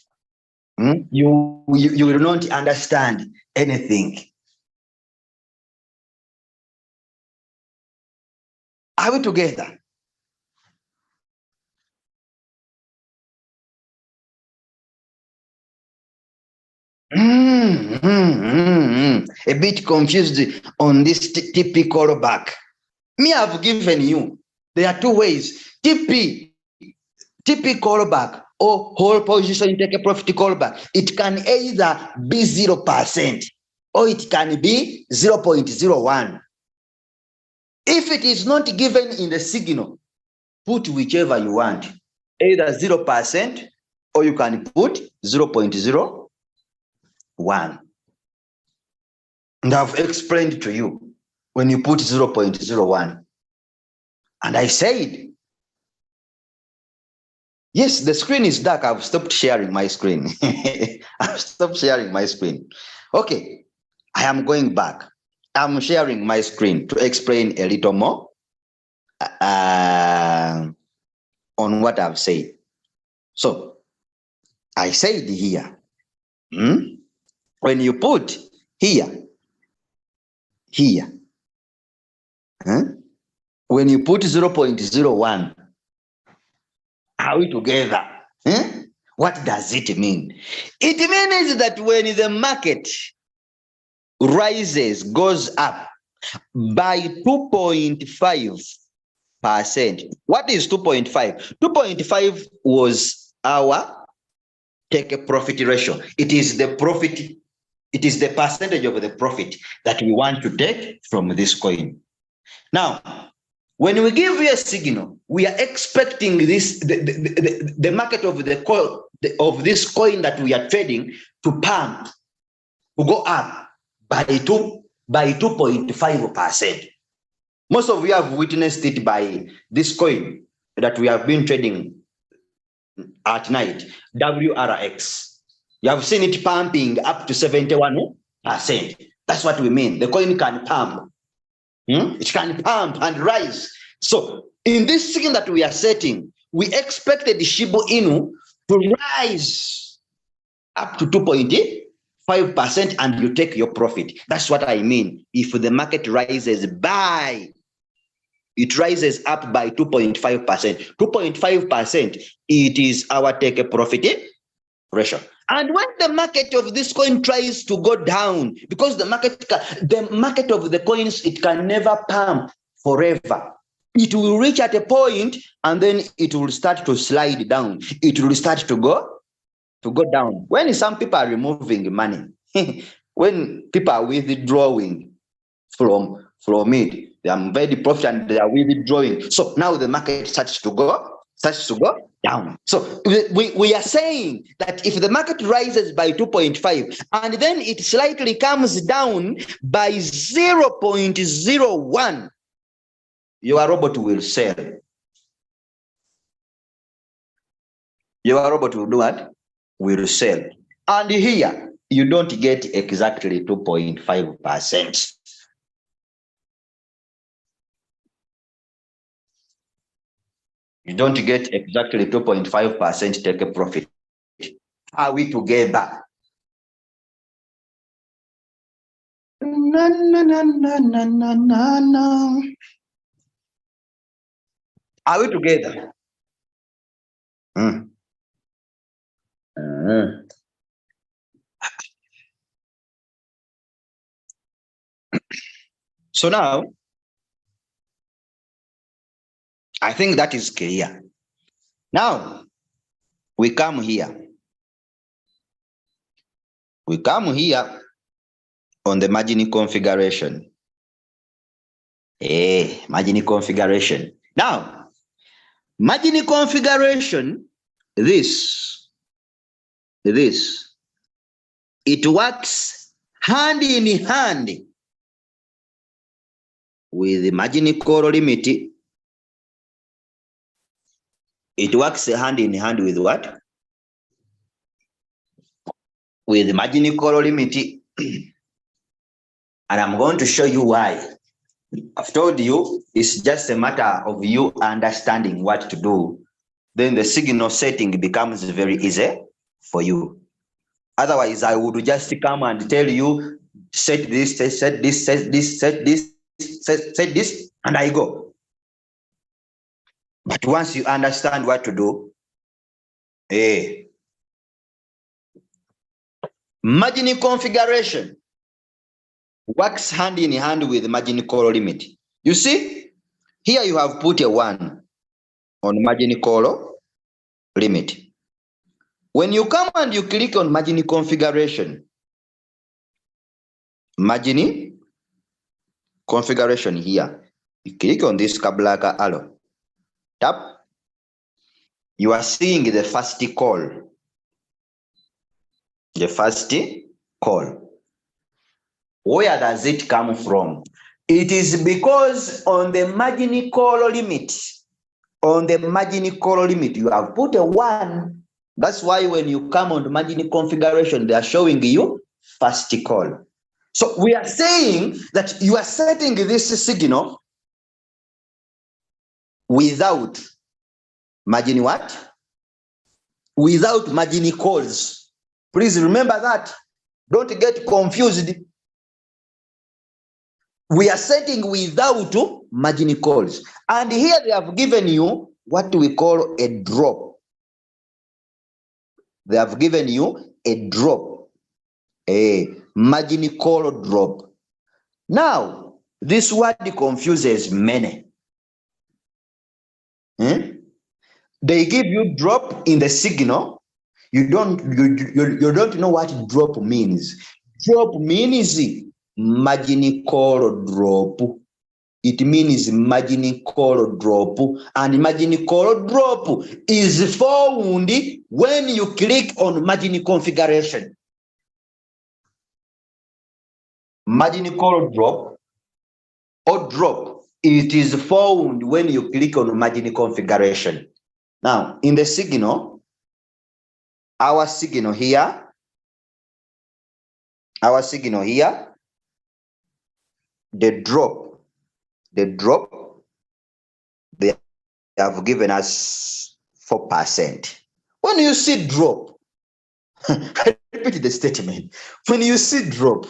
you will not understand anything. Are we together? A bit confused on this TP callback. Me, I've given you. There are two ways. TP callback or whole position take a profit callback. It can either be 0% or it can be 0.01. If it is not given in the signal, put whichever you want, either 0% or you can put 0.01. And I've explained to you when you put 0.01. And I said, yes, the screen is dark. I've stopped sharing my screen. I've stopped sharing my screen. Okay, I am going back. I'm sharing my screen to explain a little more on what I've said. So, I said here, when you put here, when you put 0.01, are we together? What does it mean? It means that when the market rises, goes up by 2.5%. What is 2.5? 2.5 was our take a profit ratio. It is the profit, it is the percentage of the profit that we want to take from this coin. Now, when we give you a signal, we are expecting this the market of the coin of this coin that we are trading to pump, to go up by 2.5%. Most of you have witnessed it by this coin that we have been trading at night, WRX. You have seen it pumping up to 71%. That's what we mean. The coin can pump. It can pump and rise. So in this signal that we are setting, we expected the Shiba Inu to rise up to 2.5% and you take your profit. That's what I mean. If the market rises by, it rises up by 2.5%. 2.5%, it is our take a profit ratio. And when the market of this coin tries to go down, because the market of the coins, it can never pump forever. It will reach at a point and then it will start to slide down. It will start to go down. When some people are removing money, when people are withdrawing from it, they are very profit and they are withdrawing. So now the market starts to go down. So we are saying that if the market rises by 2.5 and then it slightly comes down by 0.01, your robot will sell. Your robot will do what? Will sell. And here, you don't get exactly 2.5%. You don't get exactly 2.5% take a profit. Are we together? No, no, no, no, no, no, no. Are we together? So now, I think that is clear. Now, we come here. We come here on the margin configuration. Margin configuration. Now, margin configuration, this, it works hand in hand with the margin call limit. It works hand in hand with what? With the margin call limit. And I'm going to show you why. I've told you it's just a matter of you understanding what to do. Then the signal setting becomes very easy for you. Otherwise, I would just come and tell you, set this, set this, set this, set this, set this, and I go. But once you understand what to do, margin configuration works hand in hand with margin call limit. You see, here you have put a 1 on margin call limit. When you come and you click on margin configuration, margin configuration here, you click on this black arrow, tap, you are seeing the first call. The first call. Where does it come from? It is because on the margin call limit, you have put a 1. That's why when you come on the margin configuration, they are showing you first call. So we are saying that you are setting this signal without margin what? Without margin calls. Please remember that. Don't get confused. We are setting without margin calls. And here they have given you what we call a drop. They have given you a drop, a margin call drop. Now, this word confuses many. They give you drop in the signal. You don't know what drop means. Drop means margin call drop. It means margin call drop, and margin call drop is found when you click on margin configuration. Margin call drop or drop, it is found when you click on margin configuration. Now, in the signal, our signal here, the drop, they have given us 4%. When you see drop, I repeat the statement. When you see drop,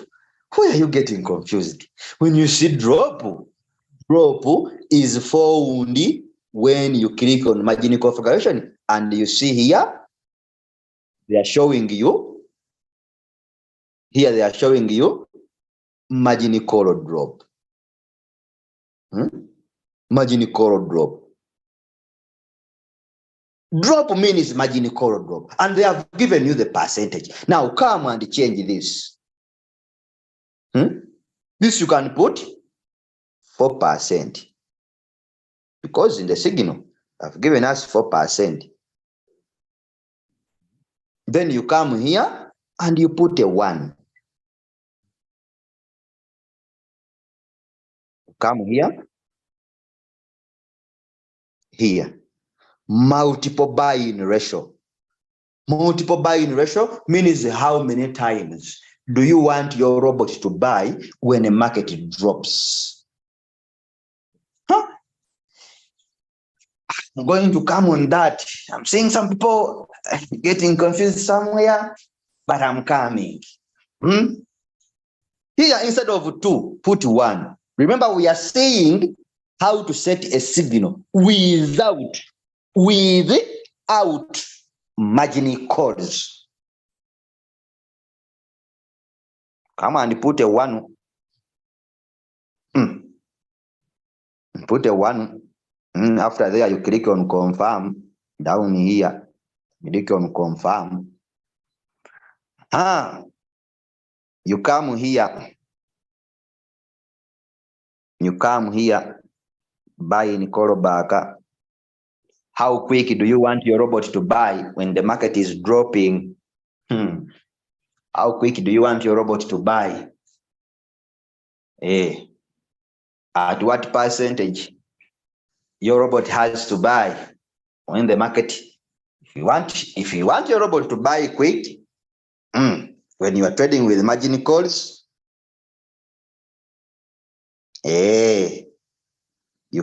why are you getting confused? When you see drop is found when you click on margin configuration, and you see here, they are showing you, margin call drop. Margin call drop. Drop means margin call drop, and they have given you the percentage. Now come and change this. This you can put 4%, because in the signal I've given us 4%. Then you come here and you put a 1. Come here, multiple buying ratio. Multiple buying ratio means how many times do you want your robot to buy when the market drops? I'm going to come on that. I'm seeing some people getting confused somewhere, but I'm coming. Here, instead of 2, put 1. Remember, we are saying how to set a signal without margin calls. Come and put a 1. Put a 1. After there, you click on confirm. Down here, click on confirm. You come here, buy in call back. How quick do you want your robot to buy when the market is dropping? How quick do you want your robot to buy? At what percentage your robot has to buy when the market? If you want your robot to buy quick, when you are trading with margin calls, you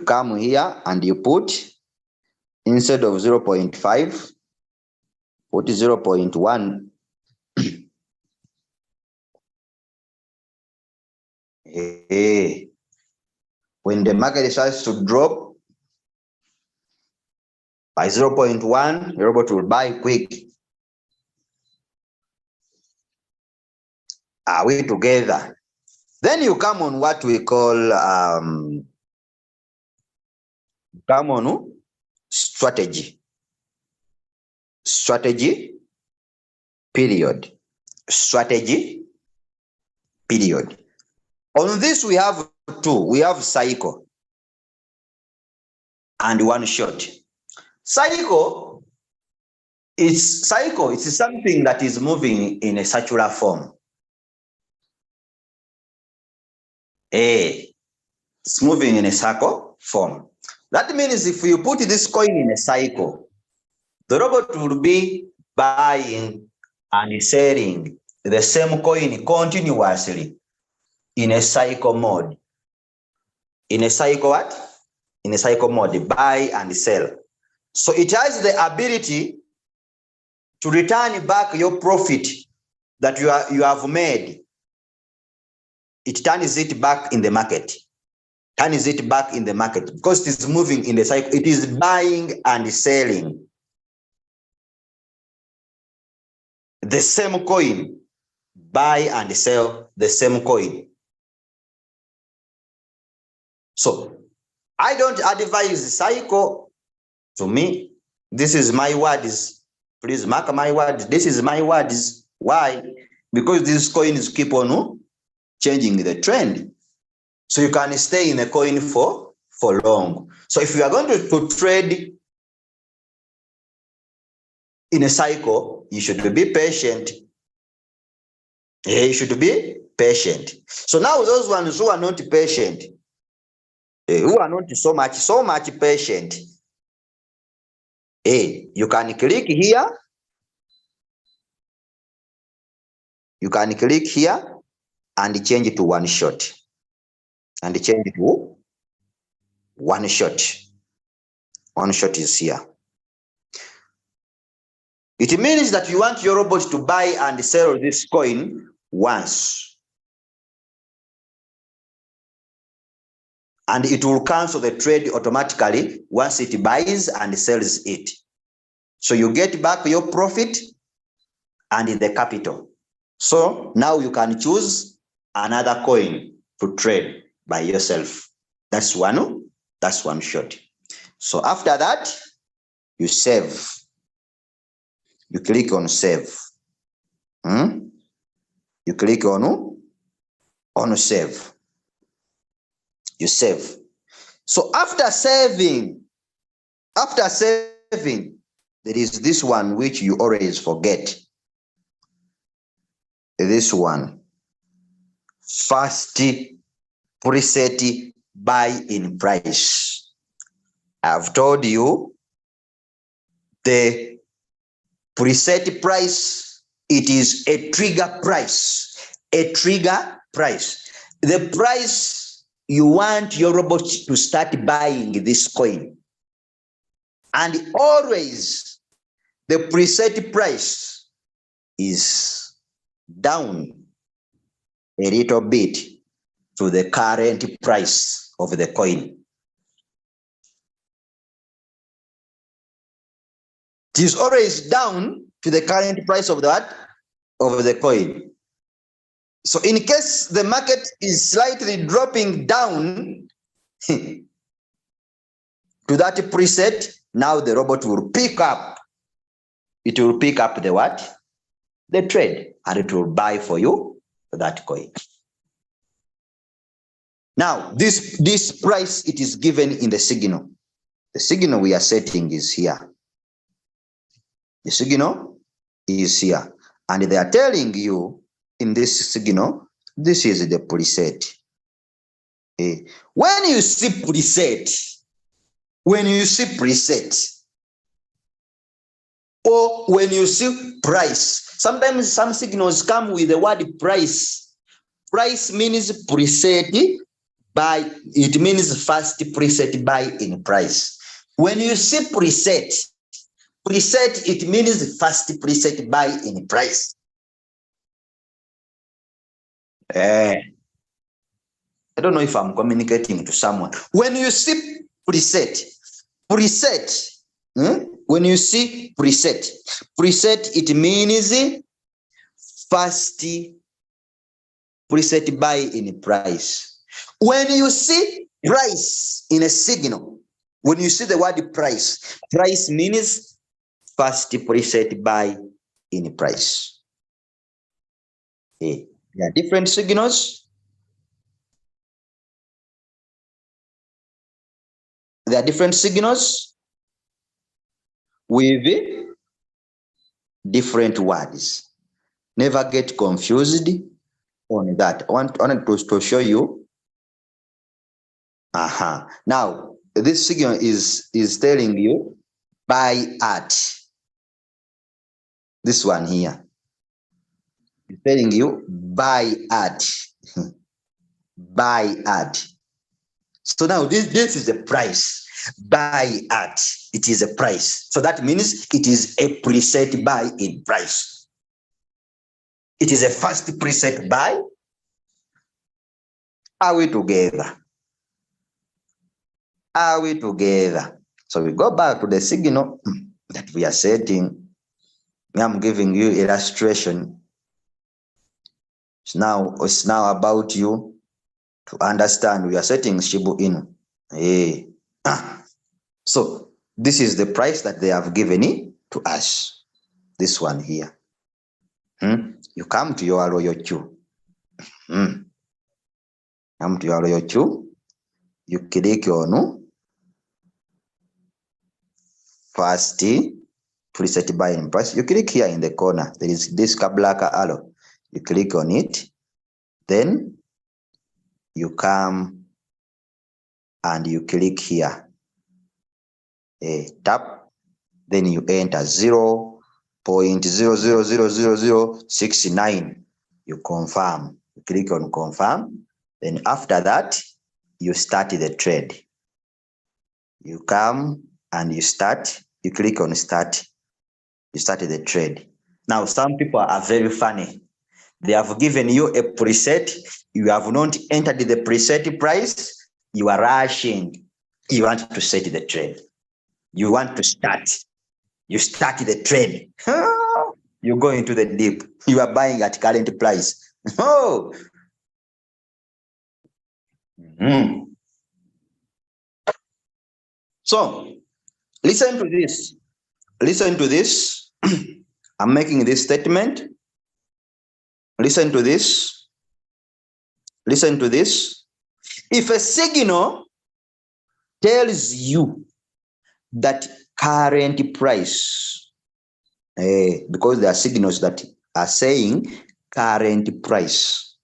come here and you put, instead of 0.5, put 0.1. When the market starts to drop by 0.1, your robot will buy quick. Are we together? Then you come on what we call strategy. Strategy period. On this we have 2. We have cycle and one shot. Cycle is something that is moving in a circular form. It's moving in a circle form. That means if you put this coin in a cycle, the robot will be buying and selling the same coin continuously in a cycle mode. In a cycle what? In a cycle mode, buy and sell. So it has the ability to return back your profit that you have made. It turns it back in the market. Because it is moving in the cycle. It is buying and selling. the same coin, buy and sell the same coin. So I don't advise cycle. To me, this is my words. Please mark my words. This is my words. Why? Because these coins keep on changing the trend. So you can stay in a coin for long. So if you are going to trade in a cycle, you should be patient. You should be patient. So now those ones who are not patient, who are not so much patient, you can click here. You can click here and change it to one shot. And change it to one shot. One shot is here. It means that you want your robot to buy and sell this coin once. And it will cancel the trade automatically once it buys and sells it. So you get back your profit and the capital. So now you can choose another coin to trade by yourself. That's one shot. So after that, you save. You click on save. You click on save. You save. So after saving, there is this one which you always forget. This one. First preset buy in price. I've told you the preset price, it is a trigger price. A trigger price. The price you want your robot to start buying this coin. And always the preset price is down a little bit to the current price of the coin. It is always down to the current price of the coin. So in case the market is slightly dropping down to that preset, now the robot will pick up. It will pick up the what? The trade, and it will buy for you that coin. Now, this price, it is given in the signal. The signal we are setting is here. The signal is here. And they are telling you in this signal, this is the preset. When you see preset, or when you see price, sometimes some signals come with the word price. Price means preset buy. It means first preset buy in price. When you see preset, it means first preset buy in price. I don't know if I'm communicating to someone. When you see preset, when you see preset, it means first preset buy in price. When you see price in a signal, when you see the word price means first preset buy in price. There are different signals. There are different signals with different words. Never get confused on that. I wanted to show you. Now, this signal is telling you buy at. This one here is telling you buy at. Buy at. So now this is the price. Buy at. It is a price. So that means it is a preset buy in price. It is a first preset buy. Are we together? Are we together? So we go back to the signal that we are setting. I'm giving you illustration. It's now about you to understand we are setting Shibu Inu. Hey. So this is the price that they have given it to us. This one here. You come to your royal queue. Come to your royal queue. You click on first preset buying price. You click here in the corner. There is this black arrow. You click on it. Then you come and you click here. Tap. Then you enter 0.000069. You confirm. You click on confirm. Then after that, you start the trade. You come and you start. You click on start. You start the trade. Now, some people are very funny. They have given you a preset. You have not entered the preset price. You are rushing. You want to set the trade. You want to start. You start the trade. You go into the deep. You are buying at current price. Oh. So, listen to this. Listen to this. I'm making this statement. Listen to this. Listen to this. If a signal tells you that current price, because there are signals that are saying current price,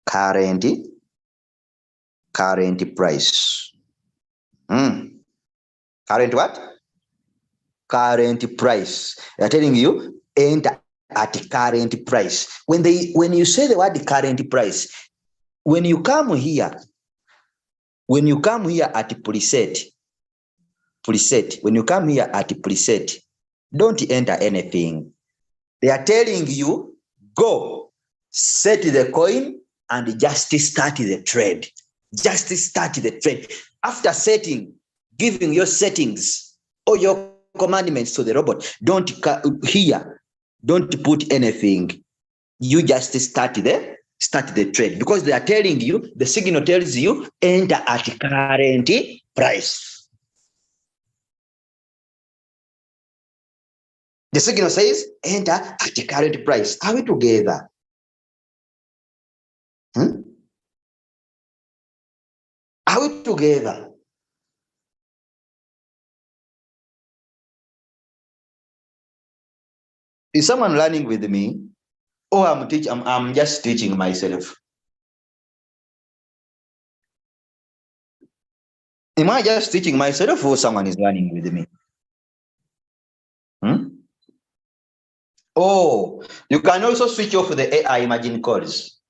current price. Current what? Current price. They're telling you enter at current price. When you say the word current price, when you come here at preset, when you come here at preset, don't enter anything. They are telling you go set the coin and just start the trade. Just start the trade. After setting, giving your settings or your commandments to the robot, don't put anything. You just start the trade, because they are telling you, the signal tells you enter at current price. The signal says enter at the current price. Are we together? Are we together? Is someone learning with me? Or I'm just teaching myself? Am I just teaching myself, or someone is learning with me? Oh, you can also switch off the AI imagine calls.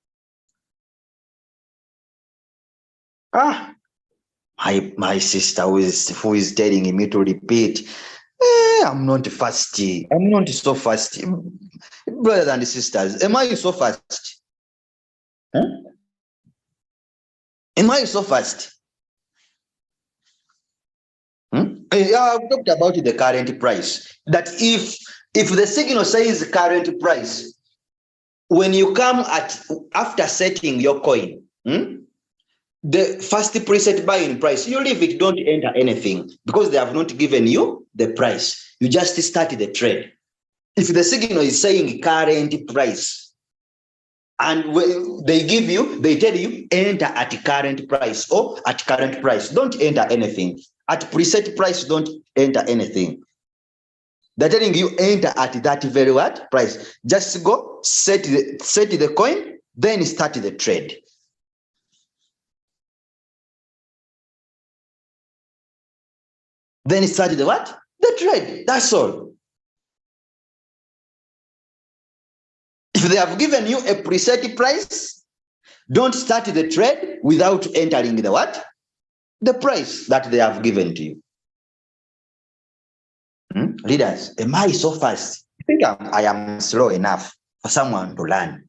My sister who is telling me to repeat. I'm not fast. I'm not so fast. Brothers and sisters, am I so fast? Am I so fast? I've talked about the current price. That if the signal says current price, when you come after setting your coin, the first preset buying price, you leave it, don't enter anything, because they have not given you the price. You just start the trade. If the signal is saying current price, and they tell you enter at current price or at current price, don't enter anything. At preset price, don't enter anything. They're telling you enter at that very what price. Just go set the coin, then start the trade. Then start the what? The trade. That's all. If they have given you a preset price, don't start the trade without entering the what? The price that they have given to you. Leaders, am I so fast? I think I am slow enough for someone to learn.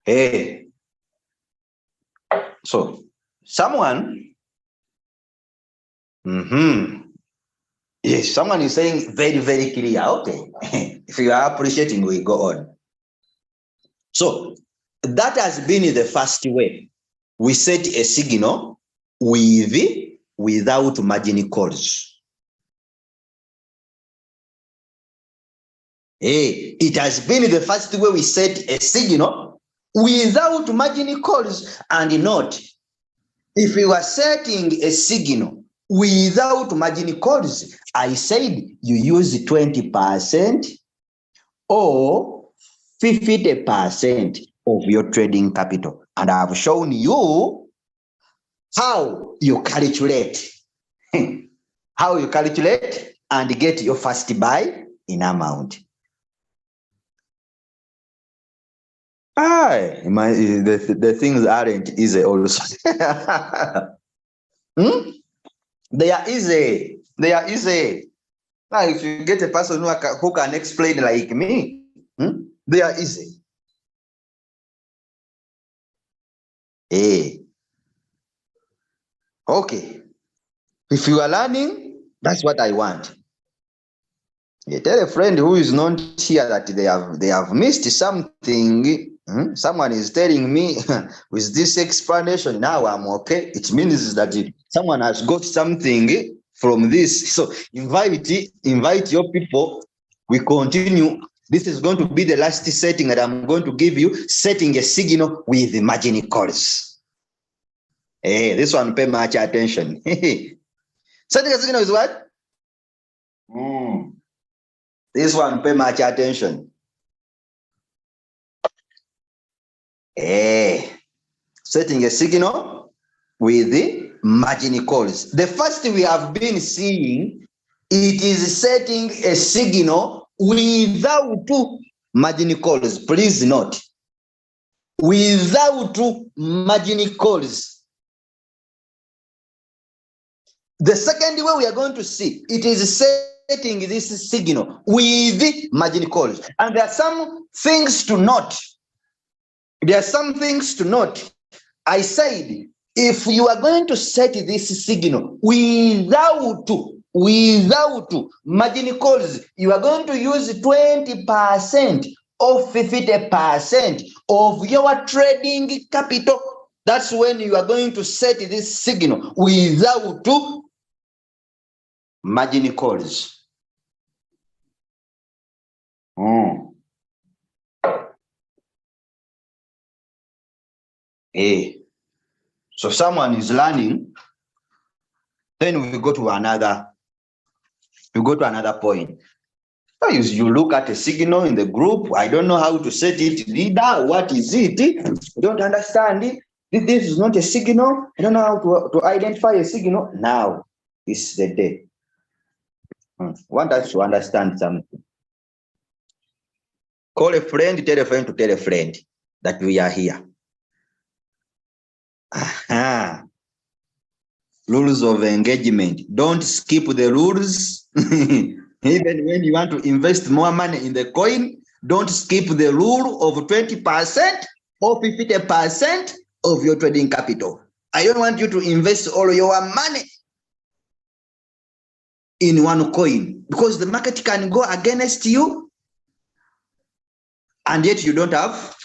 Hey. So someone, yes, someone is saying very, very clear. Okay. If you are appreciating, we go on. So that has been the first way. We set a signal without margin calls. Hey, it has been the first way we set a signal without margin calls. And note, if we were setting a signal without margin calls, I said you use 20% or 50% of your trading capital. And I've shown you how you calculate. How you calculate and get your first buy in amount. The things aren't easy also. They are easy. They are easy. Now, if you get a person who can explain like me, they are easy. Hey. Okay. If you are learning, that's what I want. You tell a friend who is not here that they have missed something. Someone is telling me with this explanation, now I'm okay. It means that someone has got something from this. So invite your people. We continue. This is going to be the last setting that I'm going to give you, setting a signal with the margin calls. Hey, this one pay much attention. Setting a signal is what? This one pay much attention. Setting a signal with the margin calls. The first we have been seeing, it is setting a signal without margin calls. Please note, without margin calls. The second way we are going to see, it is setting this signal with margin calls. And there are some things to note. There are some things to note. I said, if you are going to set this signal without margin calls, you are going to use 20% or 50% of your trading capital. That's when you are going to set this signal without margin calls. So someone is learning, then we go to another point. You look at a signal in the group. I don't know how to set it. Leader, what is it? I don't understand it. This is not a signal. I don't know how to identify a signal. Now is the day. I want us to understand something. Call a friend, tell a friend to tell a friend that we are here. Rules of engagement. Don't skip the rules. Even when you want to invest more money in the coin, don't skip the rule of 20% or 50% of your trading capital. I don't want you to invest all your money in one coin because the market can go against you and yet you don't have.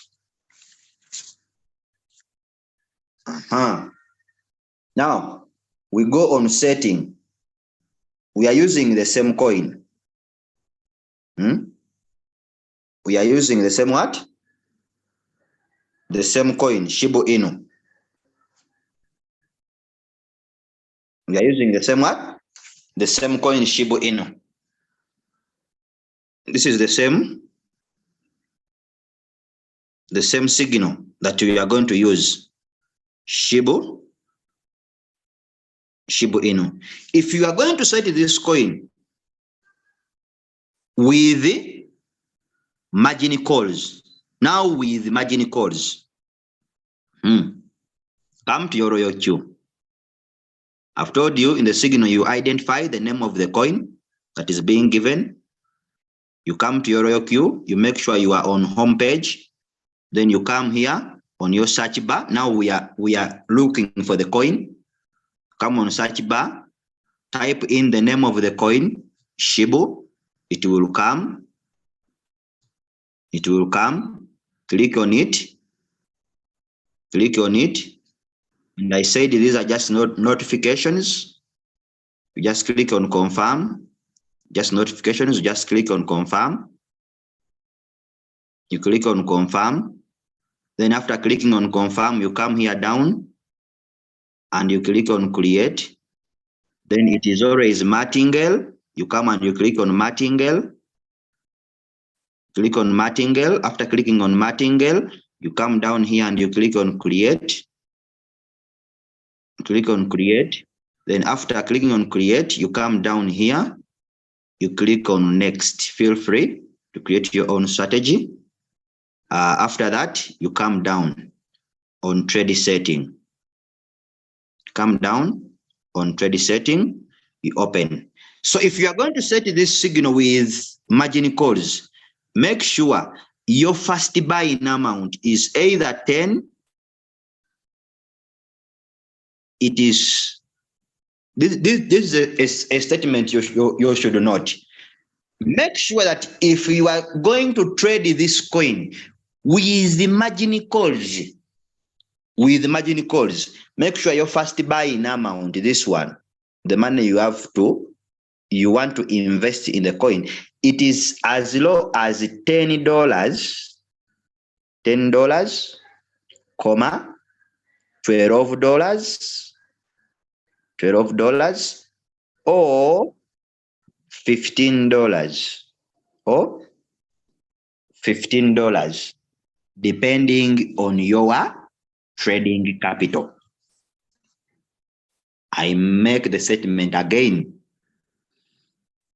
Now, we go on setting. We are using the same coin. We are using the same what? The same coin, Shiba Inu. We are using the same what? The same coin, Shiba Inu. This is the same signal that we are going to use. Shiba Inu. If you are going to set this coin with margin calls, now with margin calls, come to your royal queue. I've told you in the signal you identify the name of the coin that is being given. You come to your royal queue, you make sure you are on home page. Then you come here, on your search bar. Now we are looking for the coin. Come on search bar, type in the name of the coin, Shibu. It will come. It will come. Click on it. Click on it. And I said these are just notifications. You just click on confirm. Just notifications. You just click on confirm. You click on confirm. Then after clicking on confirm, you come here down and you click on create. Then it is always martingale. You come and you click on martingale. Click on martingale. After clicking on martingale, you come down here and you click on create. Click on create. Then after clicking on create, you come down here. You click on next. Feel free to create your own strategy. After that, you come down on trade setting. Come down on trade setting, you open. So if you are going to set this signal with margin calls, make sure your first buy-in amount is either 10. It is this is a statement you should note. Make sure that if you are going to trade this coin with the margin calls, make sure your first buy-in amount, this one, the money you want to invest in the coin, it is as low as $10, comma, $12, or $15, depending on your trading capital. I make the statement again.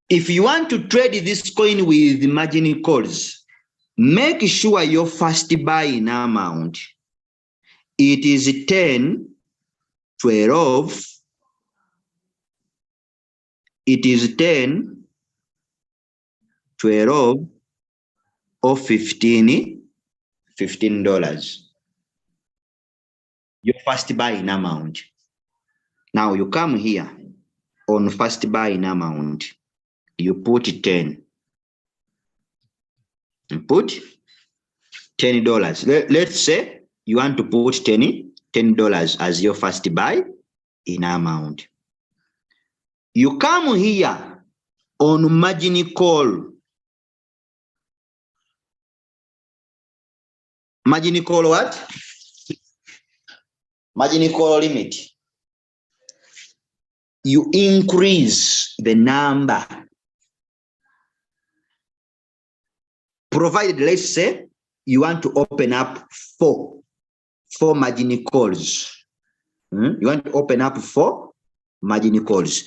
If you want to trade this coin with margin calls, make sure your first buy-in amount, it is 10, 12, it is 10, 12, or $15. Your first buy-in amount. Now you come here on first buy-in amount. You put 10. You put $10. Let's say you want to put $10 as your first buy-in amount. You come here on margin call. Margin call what? Margin call limit. You increase the number. Provided, let's say, you want to open up four margin calls. You want to open up 4 margin calls.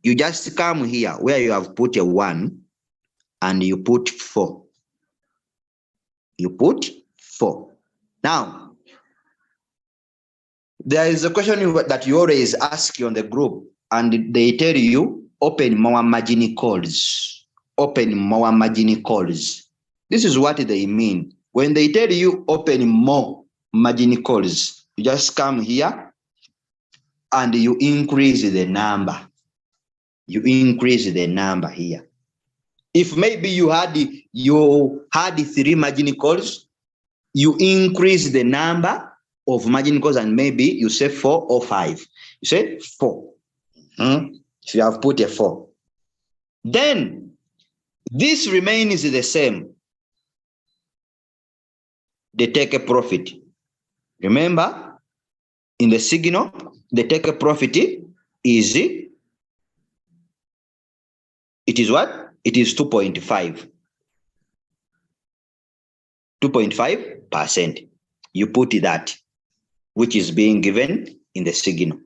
You just come here where you have put a 1 and you put 4. You put 4. Now, there is a question that you always ask on the group, and they tell you, open more margin calls. Open more margin calls. This is what they mean. When they tell you open more margin calls, you just come here and you increase the number. You increase the number here. If maybe you had 3 margin calls, you increase the number of margin calls, and maybe you say 4 or 5. You say 4. If you have put a 4, then this remains the same. They take a profit. Remember, in the signal, they take a profit is, it is what? It is 2.5. 2.5%. You put that, which is being given in the signal.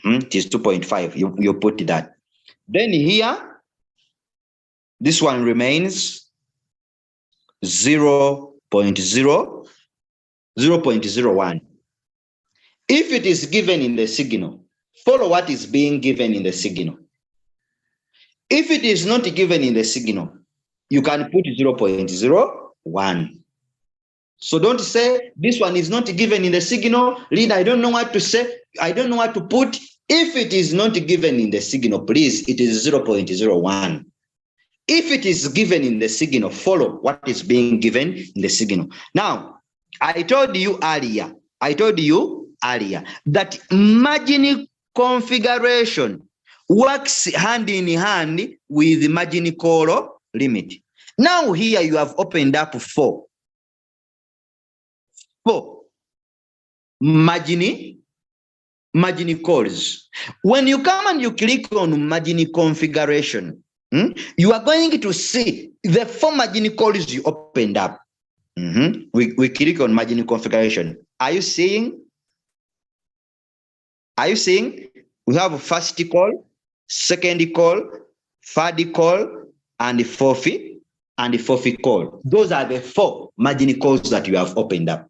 It is 2.5. You put that. Then here, this one remains 0.01. If it is given in the signal, follow what is being given in the signal. If it is not given in the signal, you can put 0.01. So don't say this one is not given in the signal. Lead, I don't know what to say. I don't know what to put. If it is not given in the signal, please, it is 0.01. If it is given in the signal, follow what is being given in the signal. Now, I told you earlier that margin configuration works hand in hand with the margin call limit. Now here you have opened up four margin calls. When you come and you click on margin configuration, you are going to see the four margin calls you opened up. We click on margin configuration. Are you seeing? We have a first call, second call, third call, and the fourth call. Those are the four margin calls that you have opened up.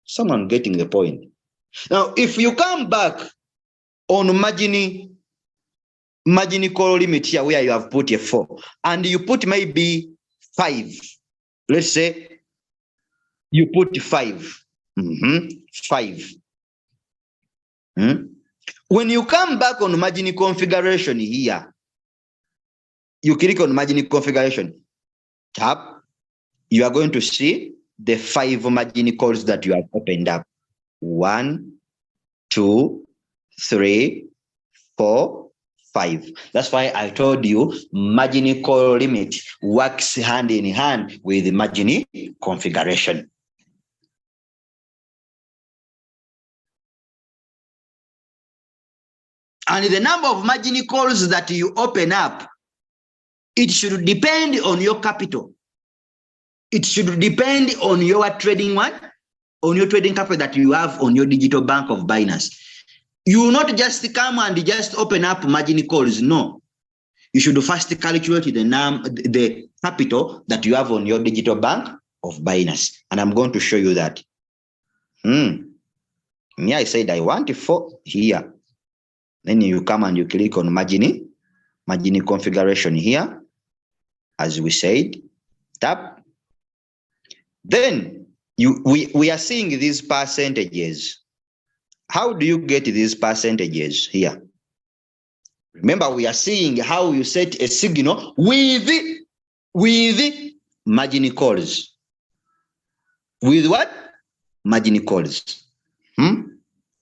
Someone getting the point? Now, if you come back on margin call limit here where you have put a 4 and you put maybe 5, let's say you put 5. 5. When you come back on margin configuration here, you click on margin configuration, tap, you are going to see the 5 margin calls that you have opened up. 1, 2, 3, 4, 5. That's why I told you margin call limit works hand in hand with the margin configuration. And the number of margin calls that you open up, it should depend on your capital. It should depend on your trading on your trading capital that you have on your digital bank of Binance. You will not just come and just open up margin calls. No. You should first calculate the capital that you have on your digital bank of Binance. And I'm going to show you that. Me, I said I want 4 here. Then you come and you click on margin configuration here. As we said, tap. Then we are seeing these percentages. How do you get these percentages here? Remember, we are seeing how you set a signal with margin calls. With what? Margin calls.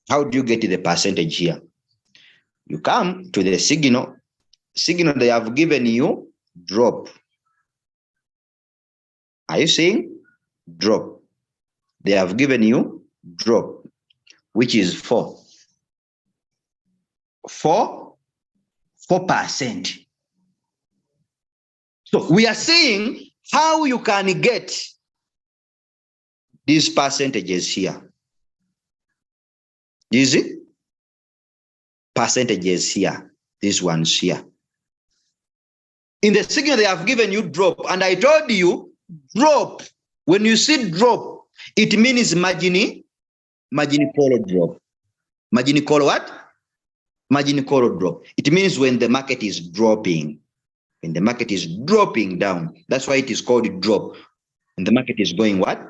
How do you get the percentage here? You come to the signal they have given you, drop. Are you seeing? Drop. They have given you drop, which is 4%. So we are seeing how you can get these percentages here. These percentages here, these ones here. In the signal they have given you drop, and I told you drop. When you see drop, it means margin call drop. Margin call what? Margin call drop. It means when the market is dropping. When the market is dropping down. That's why it is called drop. And the market is going what?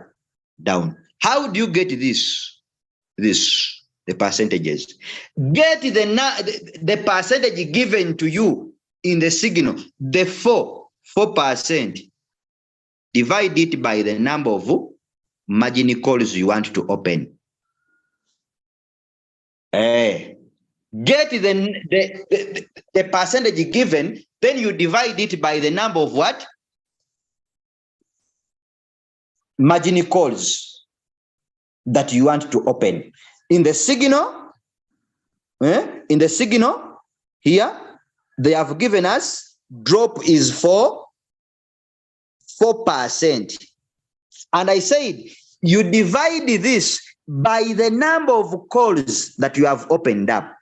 Down. How do you get this? The percentages. Get the percentage given to you in the signal, the 4%. Divide it by the number of margin calls you want to open. Get the percentage given, then you divide it by the number of what? Margin calls that you want to open. In the signal, here, they have given us drop is 4%. And I said, you divide this by the number of calls that you have opened up.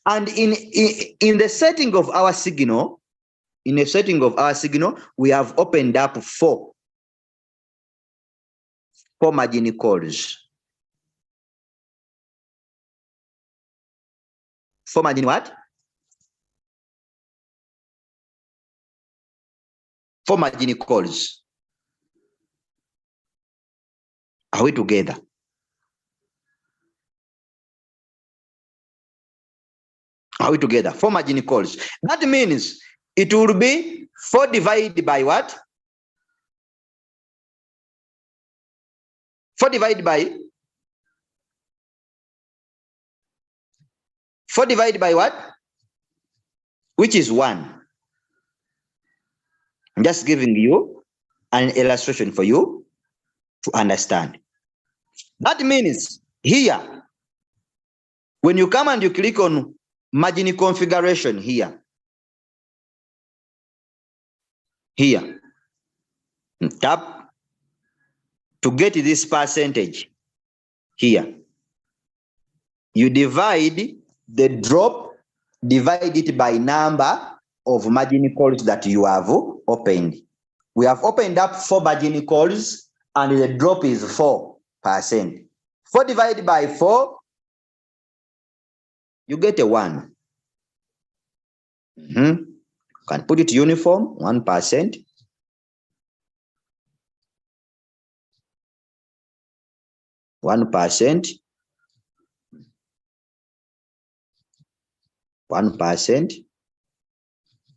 And in the setting of our signal, we have opened up 4 margin calls. 4 margin what? 4 margin calls. Are we together? Are we together? 4 margin calls. That means it will be 4 divided by what? 4 divided by 4 divided by what? Which is 1. I'm just giving you an illustration for you to understand. That means here, when you come and you click on margin configuration here, tap to get this percentage here. You divide the drop, divide it by number of margin calls that you have opened. We have opened up 4 margin calls and the drop is 4%. 4 divided by 4, you get a 1. Can put it uniform, 1%. 1%. 1%.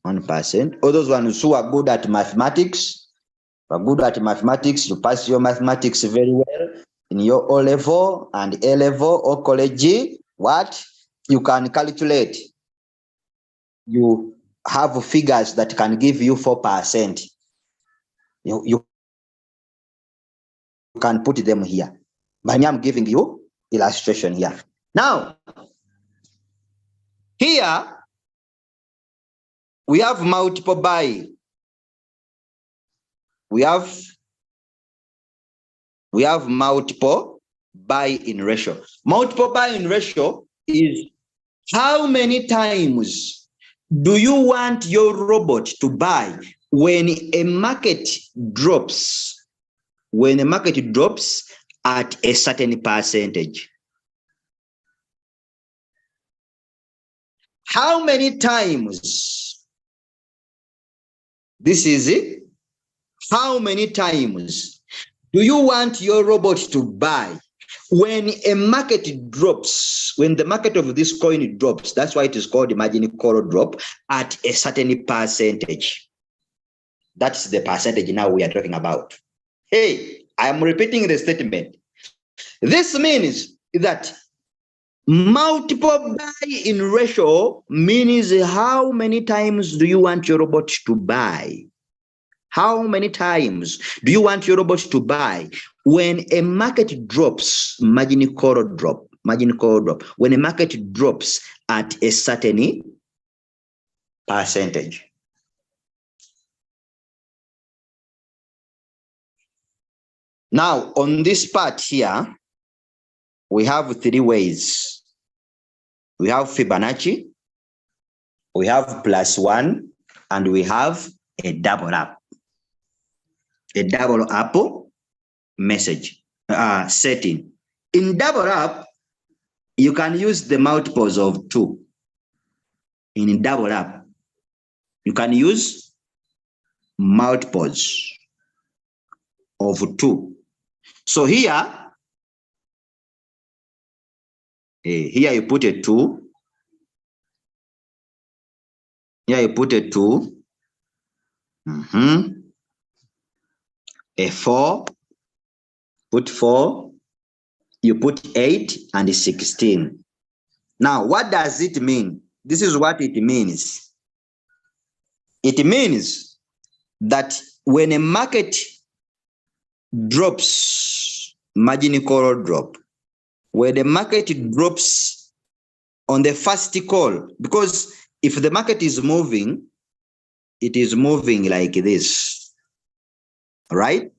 1%. All those ones who are good at mathematics, you pass your mathematics very well in your O level and A level or college. What? You can calculate. You have figures that can give you 4%. You can put them here. But I'm giving you illustration here. Now, here we have multiple buy. We have multiple buy in ratio. Multiple buy in ratio is how many times do you want your robot to buy when a market drops? When a market drops at a certain percentage. How many times? This is it. How many times do you want your robot to buy when a market drops, when the market of this coin drops? That's why it is called the margin call drop at a certain percentage. That's the percentage now we are talking about. Hey, I am repeating the statement. This means that multiple buy in ratio means how many times do you want your robot to buy? How many times do you want your robot to buy when a market drops, margin call drop, when a market drops at a certain percentage? Now, on this part here, we have 3 ways. We have Fibonacci, we have +1, and we have a double up. A double up message setting. In double up, you can use the multiples of 2. In double up, you can use multiples of 2. So here you put a 2. Here you put a 2. A 4. Put 4. You put 8 and 16. Now, what does it mean? This is what it means. It means that when a market drops, margin call drop, where the market drops on the first call, because if the market is moving, it is moving like this, right?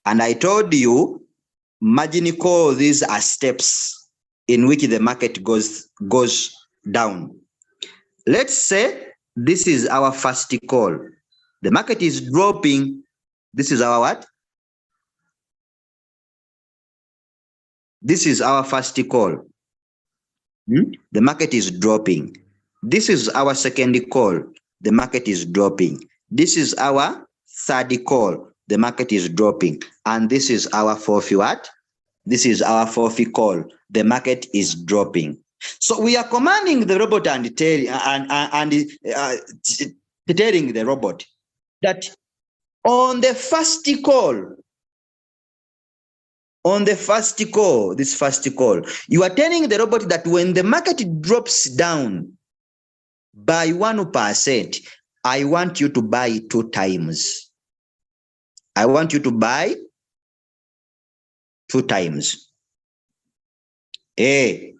And I told you, margin call, these are steps in which the market goes down. Let's say this is our first call. The market is dropping. This is our what? This is our first call. The market is dropping. This is our second call. The market is dropping. This is our third call. The market is dropping. And this is our fourth what? This is our forfeit call. The market is dropping. So we are commanding the robot and telling the robot that on the first call, this first call, you are telling the robot that when the market drops down by 1%, I want you to buy 2 times. I want you to buy 2 times. Hey,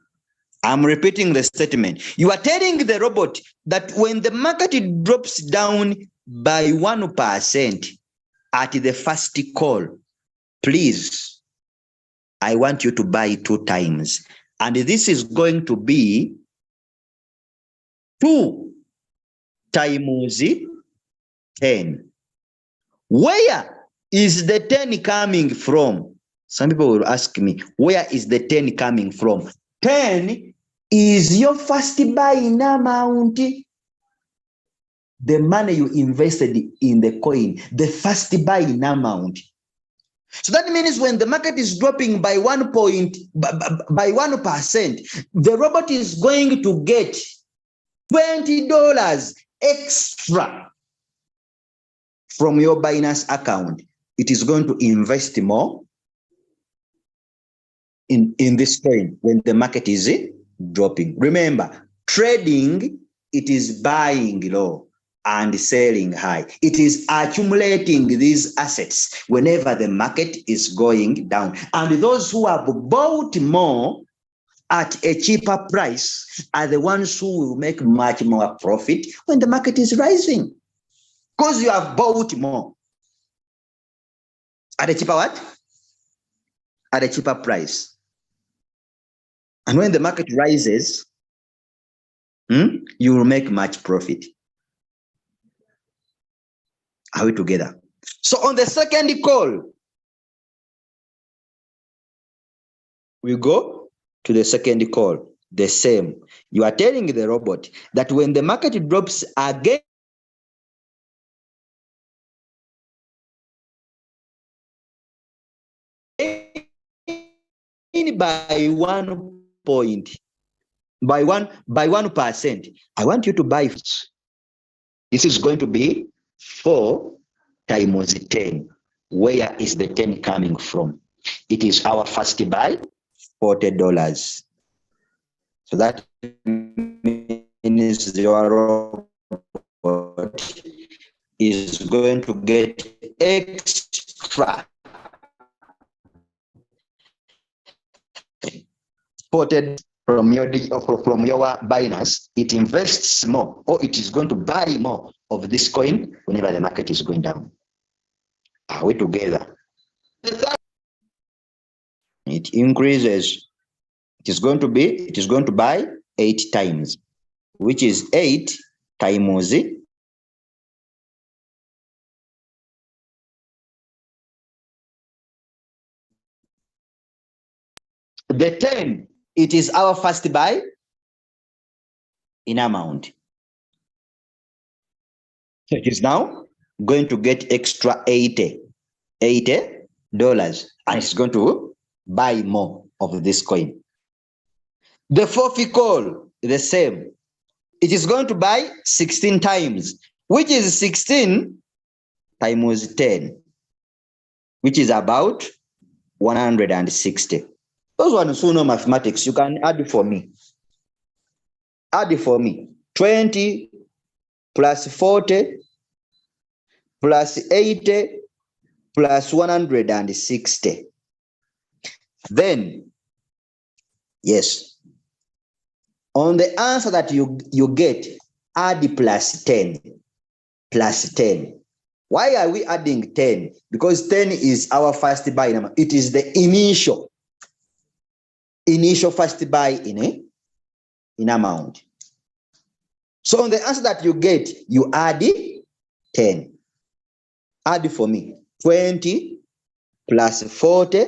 I'm repeating the statement. You are telling the robot that when the market drops down by 1% at the first call, please, I want you to buy 2 times. And this is going to be 2 times 10. Where is the 10 coming from? Some people will ask me, where is the 10 coming from? 10 is your first buying amount. The money you invested in the coin, the first buying amount. So that means when the market is dropping by 1%, the robot is going to get $20 extra from your Binance account. It is going to invest more in this coin when the market is dropping. Remember, trading, it is buying low and selling high. It is accumulating these assets whenever the market is going down. And those who have bought more at a cheaper price are the ones who will make much more profit when the market is rising. Because you have bought more at a cheaper what? At a cheaper price. And when the market rises, you will make much profit. Are we together? So on the second call, we go to the second call, the same. You are telling the robot that when the market drops again by 1%, I want you to buy. This is going to be 4 times 10. Where is the 10 coming from? It is our first buy, $40. So that means your robot is going to get extra spotted from your Binance. It invests more, or it is going to buy more of this coin whenever the market is going down. Are we together? It increases. It is going to buy 8 times, which is 8 times the 10. It is our first buy in amount. So it is now going to get extra $80, and it's going to buy more of this coin. The forfeit call, the same. It is going to buy 16 times, which is 16 times 10, which is about 160. Those ones who know mathematics, you can add for me. Add for me. 20 plus 40 plus 80 plus 160. Then, yes, on the answer that you get, add plus 10. Plus 10. Why are we adding 10? Because 10 is our first buy number. It is the initial first buy in amount. So on the answer that you get, you add 10. Add for me. 20 plus 40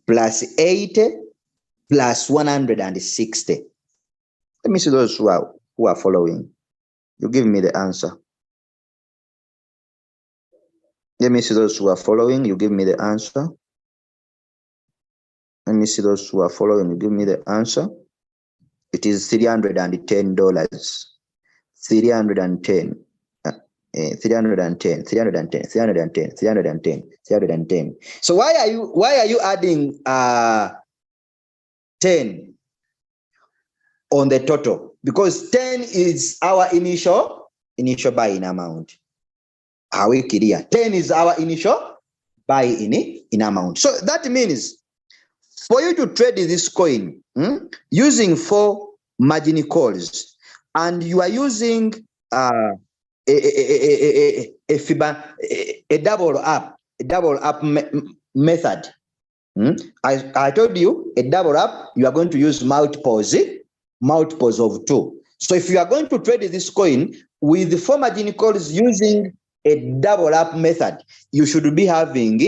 plus 80 plus 160. Let me see those who are following. You give me the answer. Let me see those who are following. You give me the answer. Let me see those who are following. Give me the answer. It is $310. 310. 310, 310, 310, 310, 310. So why are you adding 10 on the total? Because 10 is our initial buy-in amount. Are we clear? 10 is our initial buy-in amount. So that means for you to trade this coin using 4 margin calls, and you are using a double up method. I told you a double up, you are going to use multiples of 2. So if you are going to trade this coin with 4 margin calls using a double up method, you should be having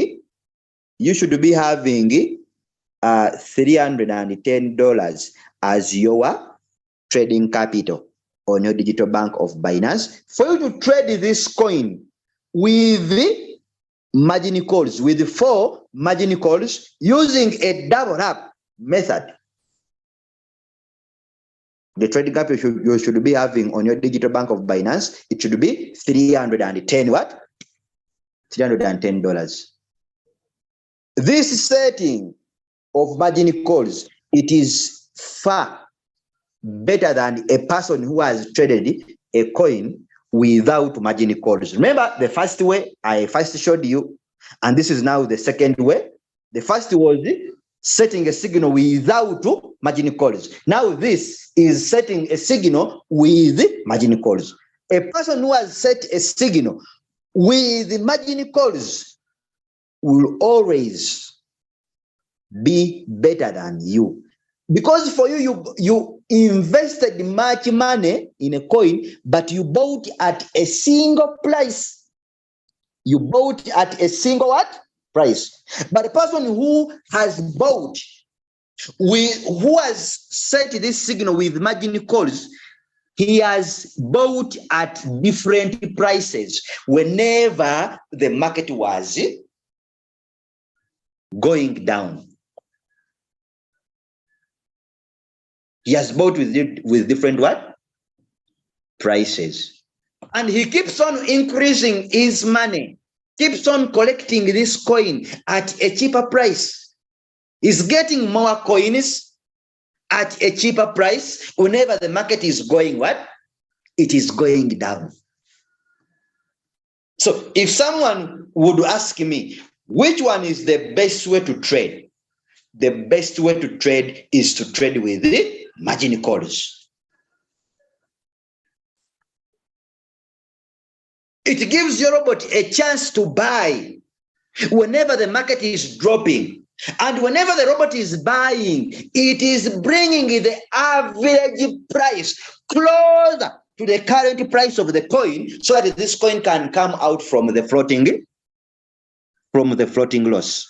$310 as your trading capital on your digital bank of Binance for you to trade this coin with the margin calls, with 4 margin calls using a double up method. The trading capital you should be having on your digital bank of Binance, it should be $310. This setting of margin calls, it is far better than a person who has traded a coin without margin calls. Remember the first way I first showed you, and this is now the second way. The first was setting a signal without margin calls. Now this is setting a signal with margin calls. A person who has set a signal with margin calls will always be better than you, because for you invested much money in a coin, but you bought at a single price. You bought at a single what? Price. But a person who has bought, who has set this signal with margin calls, he has bought at different prices whenever the market was going down. He has bought with different what? Prices. And he keeps on increasing his money, keeps on collecting this coin at a cheaper price. He's getting more coins at a cheaper price whenever the market is going what? It is going down. So if someone would ask me, which one is the best way to trade? The best way to trade is to trade with the margin calls. It gives your robot a chance to buy whenever the market is dropping. And whenever the robot is buying, it is bringing the average price closer to the current price of the coin, so that this coin can come out from the floating loss.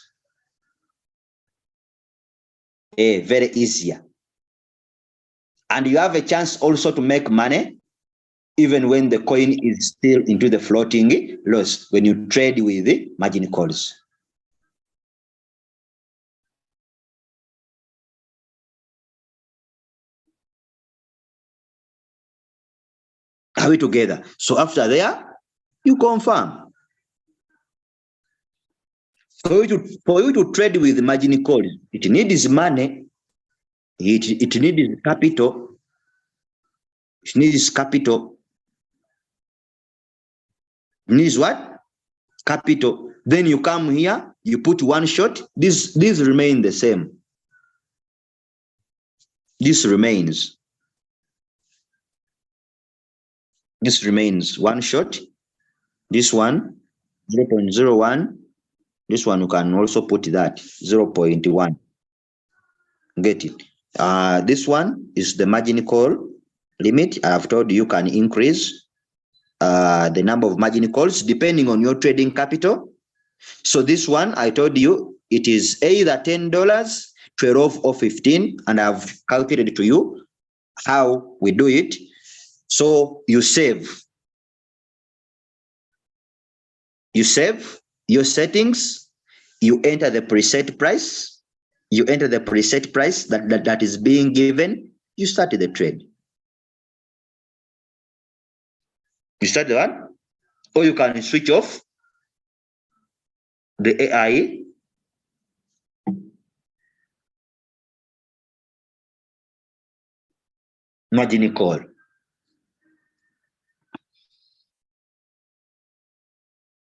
Very easier. And you have a chance also to make money even when the coin is still into the floating loss, when you trade with the margin calls. Are we together? So after there, you confirm. For you to trade with margin calls, it needs money. It needs capital. It needs capital. It needs what? Capital. Then you come here, you put one shot. These remain the same. This remains. This remains one shot. This one, 0.01. This one, you can also put that 0.1. Get it? This one is the margin call limit. I have told you can increase the number of margin calls depending on your trading capital. So this one, I told you, it is either $10, 12, or 15, and I've calculated to you how we do it. So you save your settings, you enter the preset price, you enter the preset price that is being given, you start the trade. You start the one, or you can switch off the AI margin call.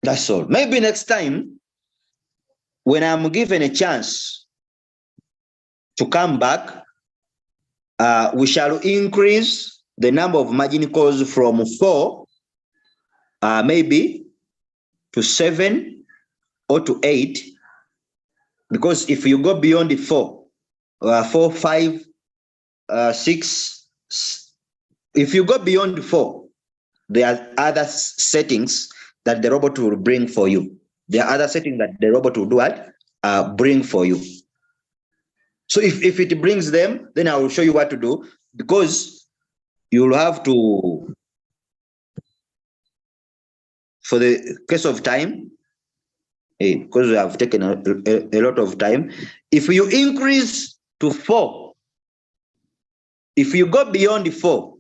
That's all. Maybe next time, when I'm given a chance to come back, we shall increase the number of margin calls from 4, maybe to 7 or to 8. Because if you go beyond the 4, 4, 5, 6, if you go beyond 4, there are other settings that the robot will bring for you. There are other settings that the robot will do what? Bring for you. So if it brings them, then I will show you what to do, because you'll have to, for the case of time, because we have taken a lot of time, if you increase to 4, if you go beyond 4,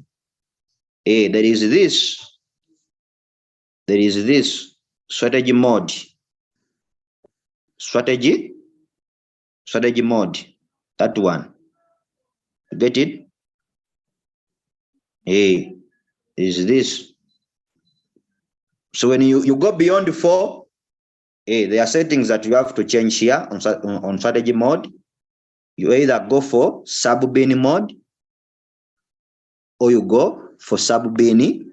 there is this strategy mode. Strategy mode. That one. Get it? Is this. So when you go beyond 4, there are settings that you have to change here on strategy mode. You either go for sub-bin mode, or you go for sub-bin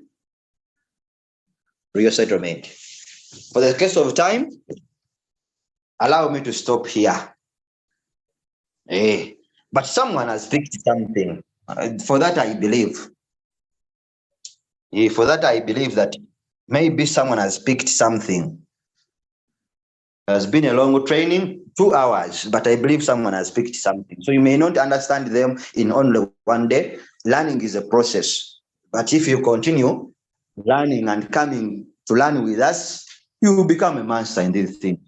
real settlement. For the case of time, allow me to stop here. But someone has picked something. For that, I believe. For that, I believe that maybe someone has picked something. It has been a long training, 2 hours, but I believe someone has picked something. So you may not understand them in only one day. Learning is a process. But if you continue learning and coming to learn with us, you will become a master in these things.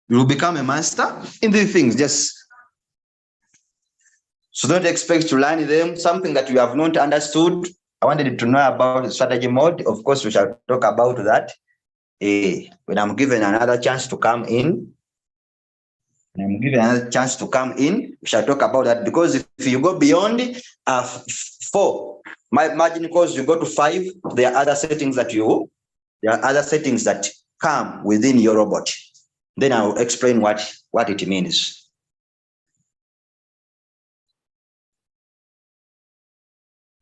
You will become a master in these things. So don't expect to learn them, something that you have not understood. I wanted to know about the strategy mode. Of course, we shall talk about that when I'm given another chance to come in. We shall talk about that, because if you go beyond 4, my margin calls, you go to 5, there are other settings that come within your robot. Then I'll explain what it means.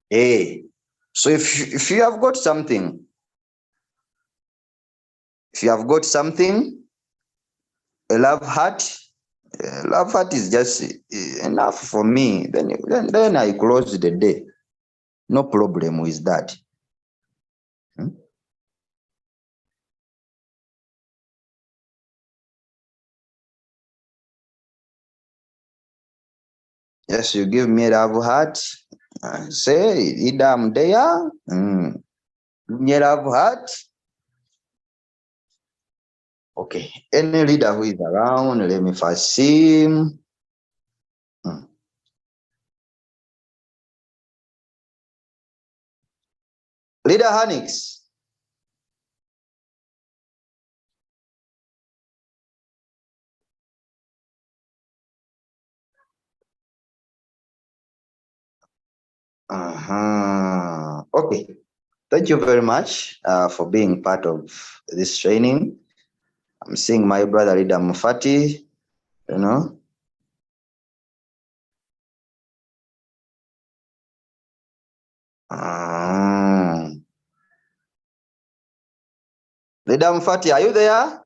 So if you have got something, a love heart is just enough for me. Then I close the day. No problem with that. Yes, you give me a love heart. Say, Ida Mdeya. Give me a love heart. Okay. Any leader who is around, let me first see him. Leader Hanix. Okay. Thank you very much for being part of this training. I'm seeing my brother Leader Mufati, Leader Mufati, are you there?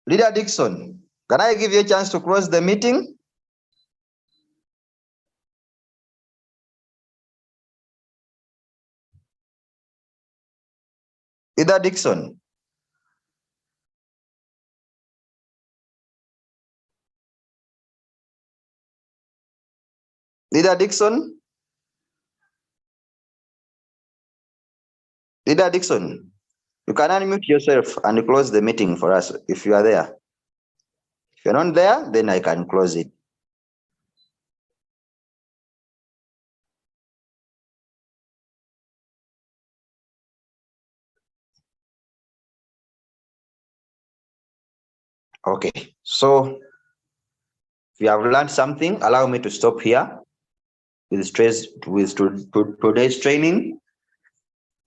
Leader Dixon, can I give you a chance to close the meeting? Leader Dixon. Leader Dixon? Leader Dixon? You can unmute yourself and close the meeting for us if you are there. If you're not there, then I can close it. Okay, so if you have learned something, allow me to stop here with today's training.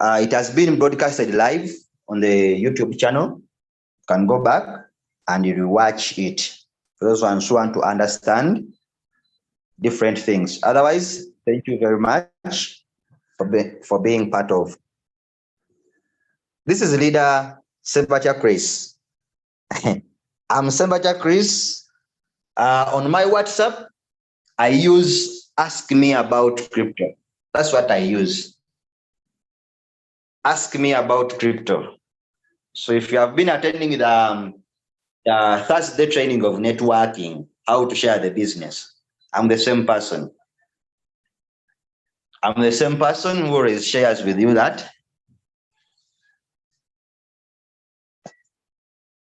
It has been broadcasted live on the YouTube channel. You can go back and you will watch it for those ones who want to understand different things. Otherwise, thank you very much for being part of. This is leader Sembacha Chris. I'm Sembacha Chris. On my WhatsApp, I use Ask Me About Crypto. That's what I use. Ask Me About Crypto. So if you have been attending the Thursday training of networking, how to share the business, I'm the same person. I'm the same person who always shares with you that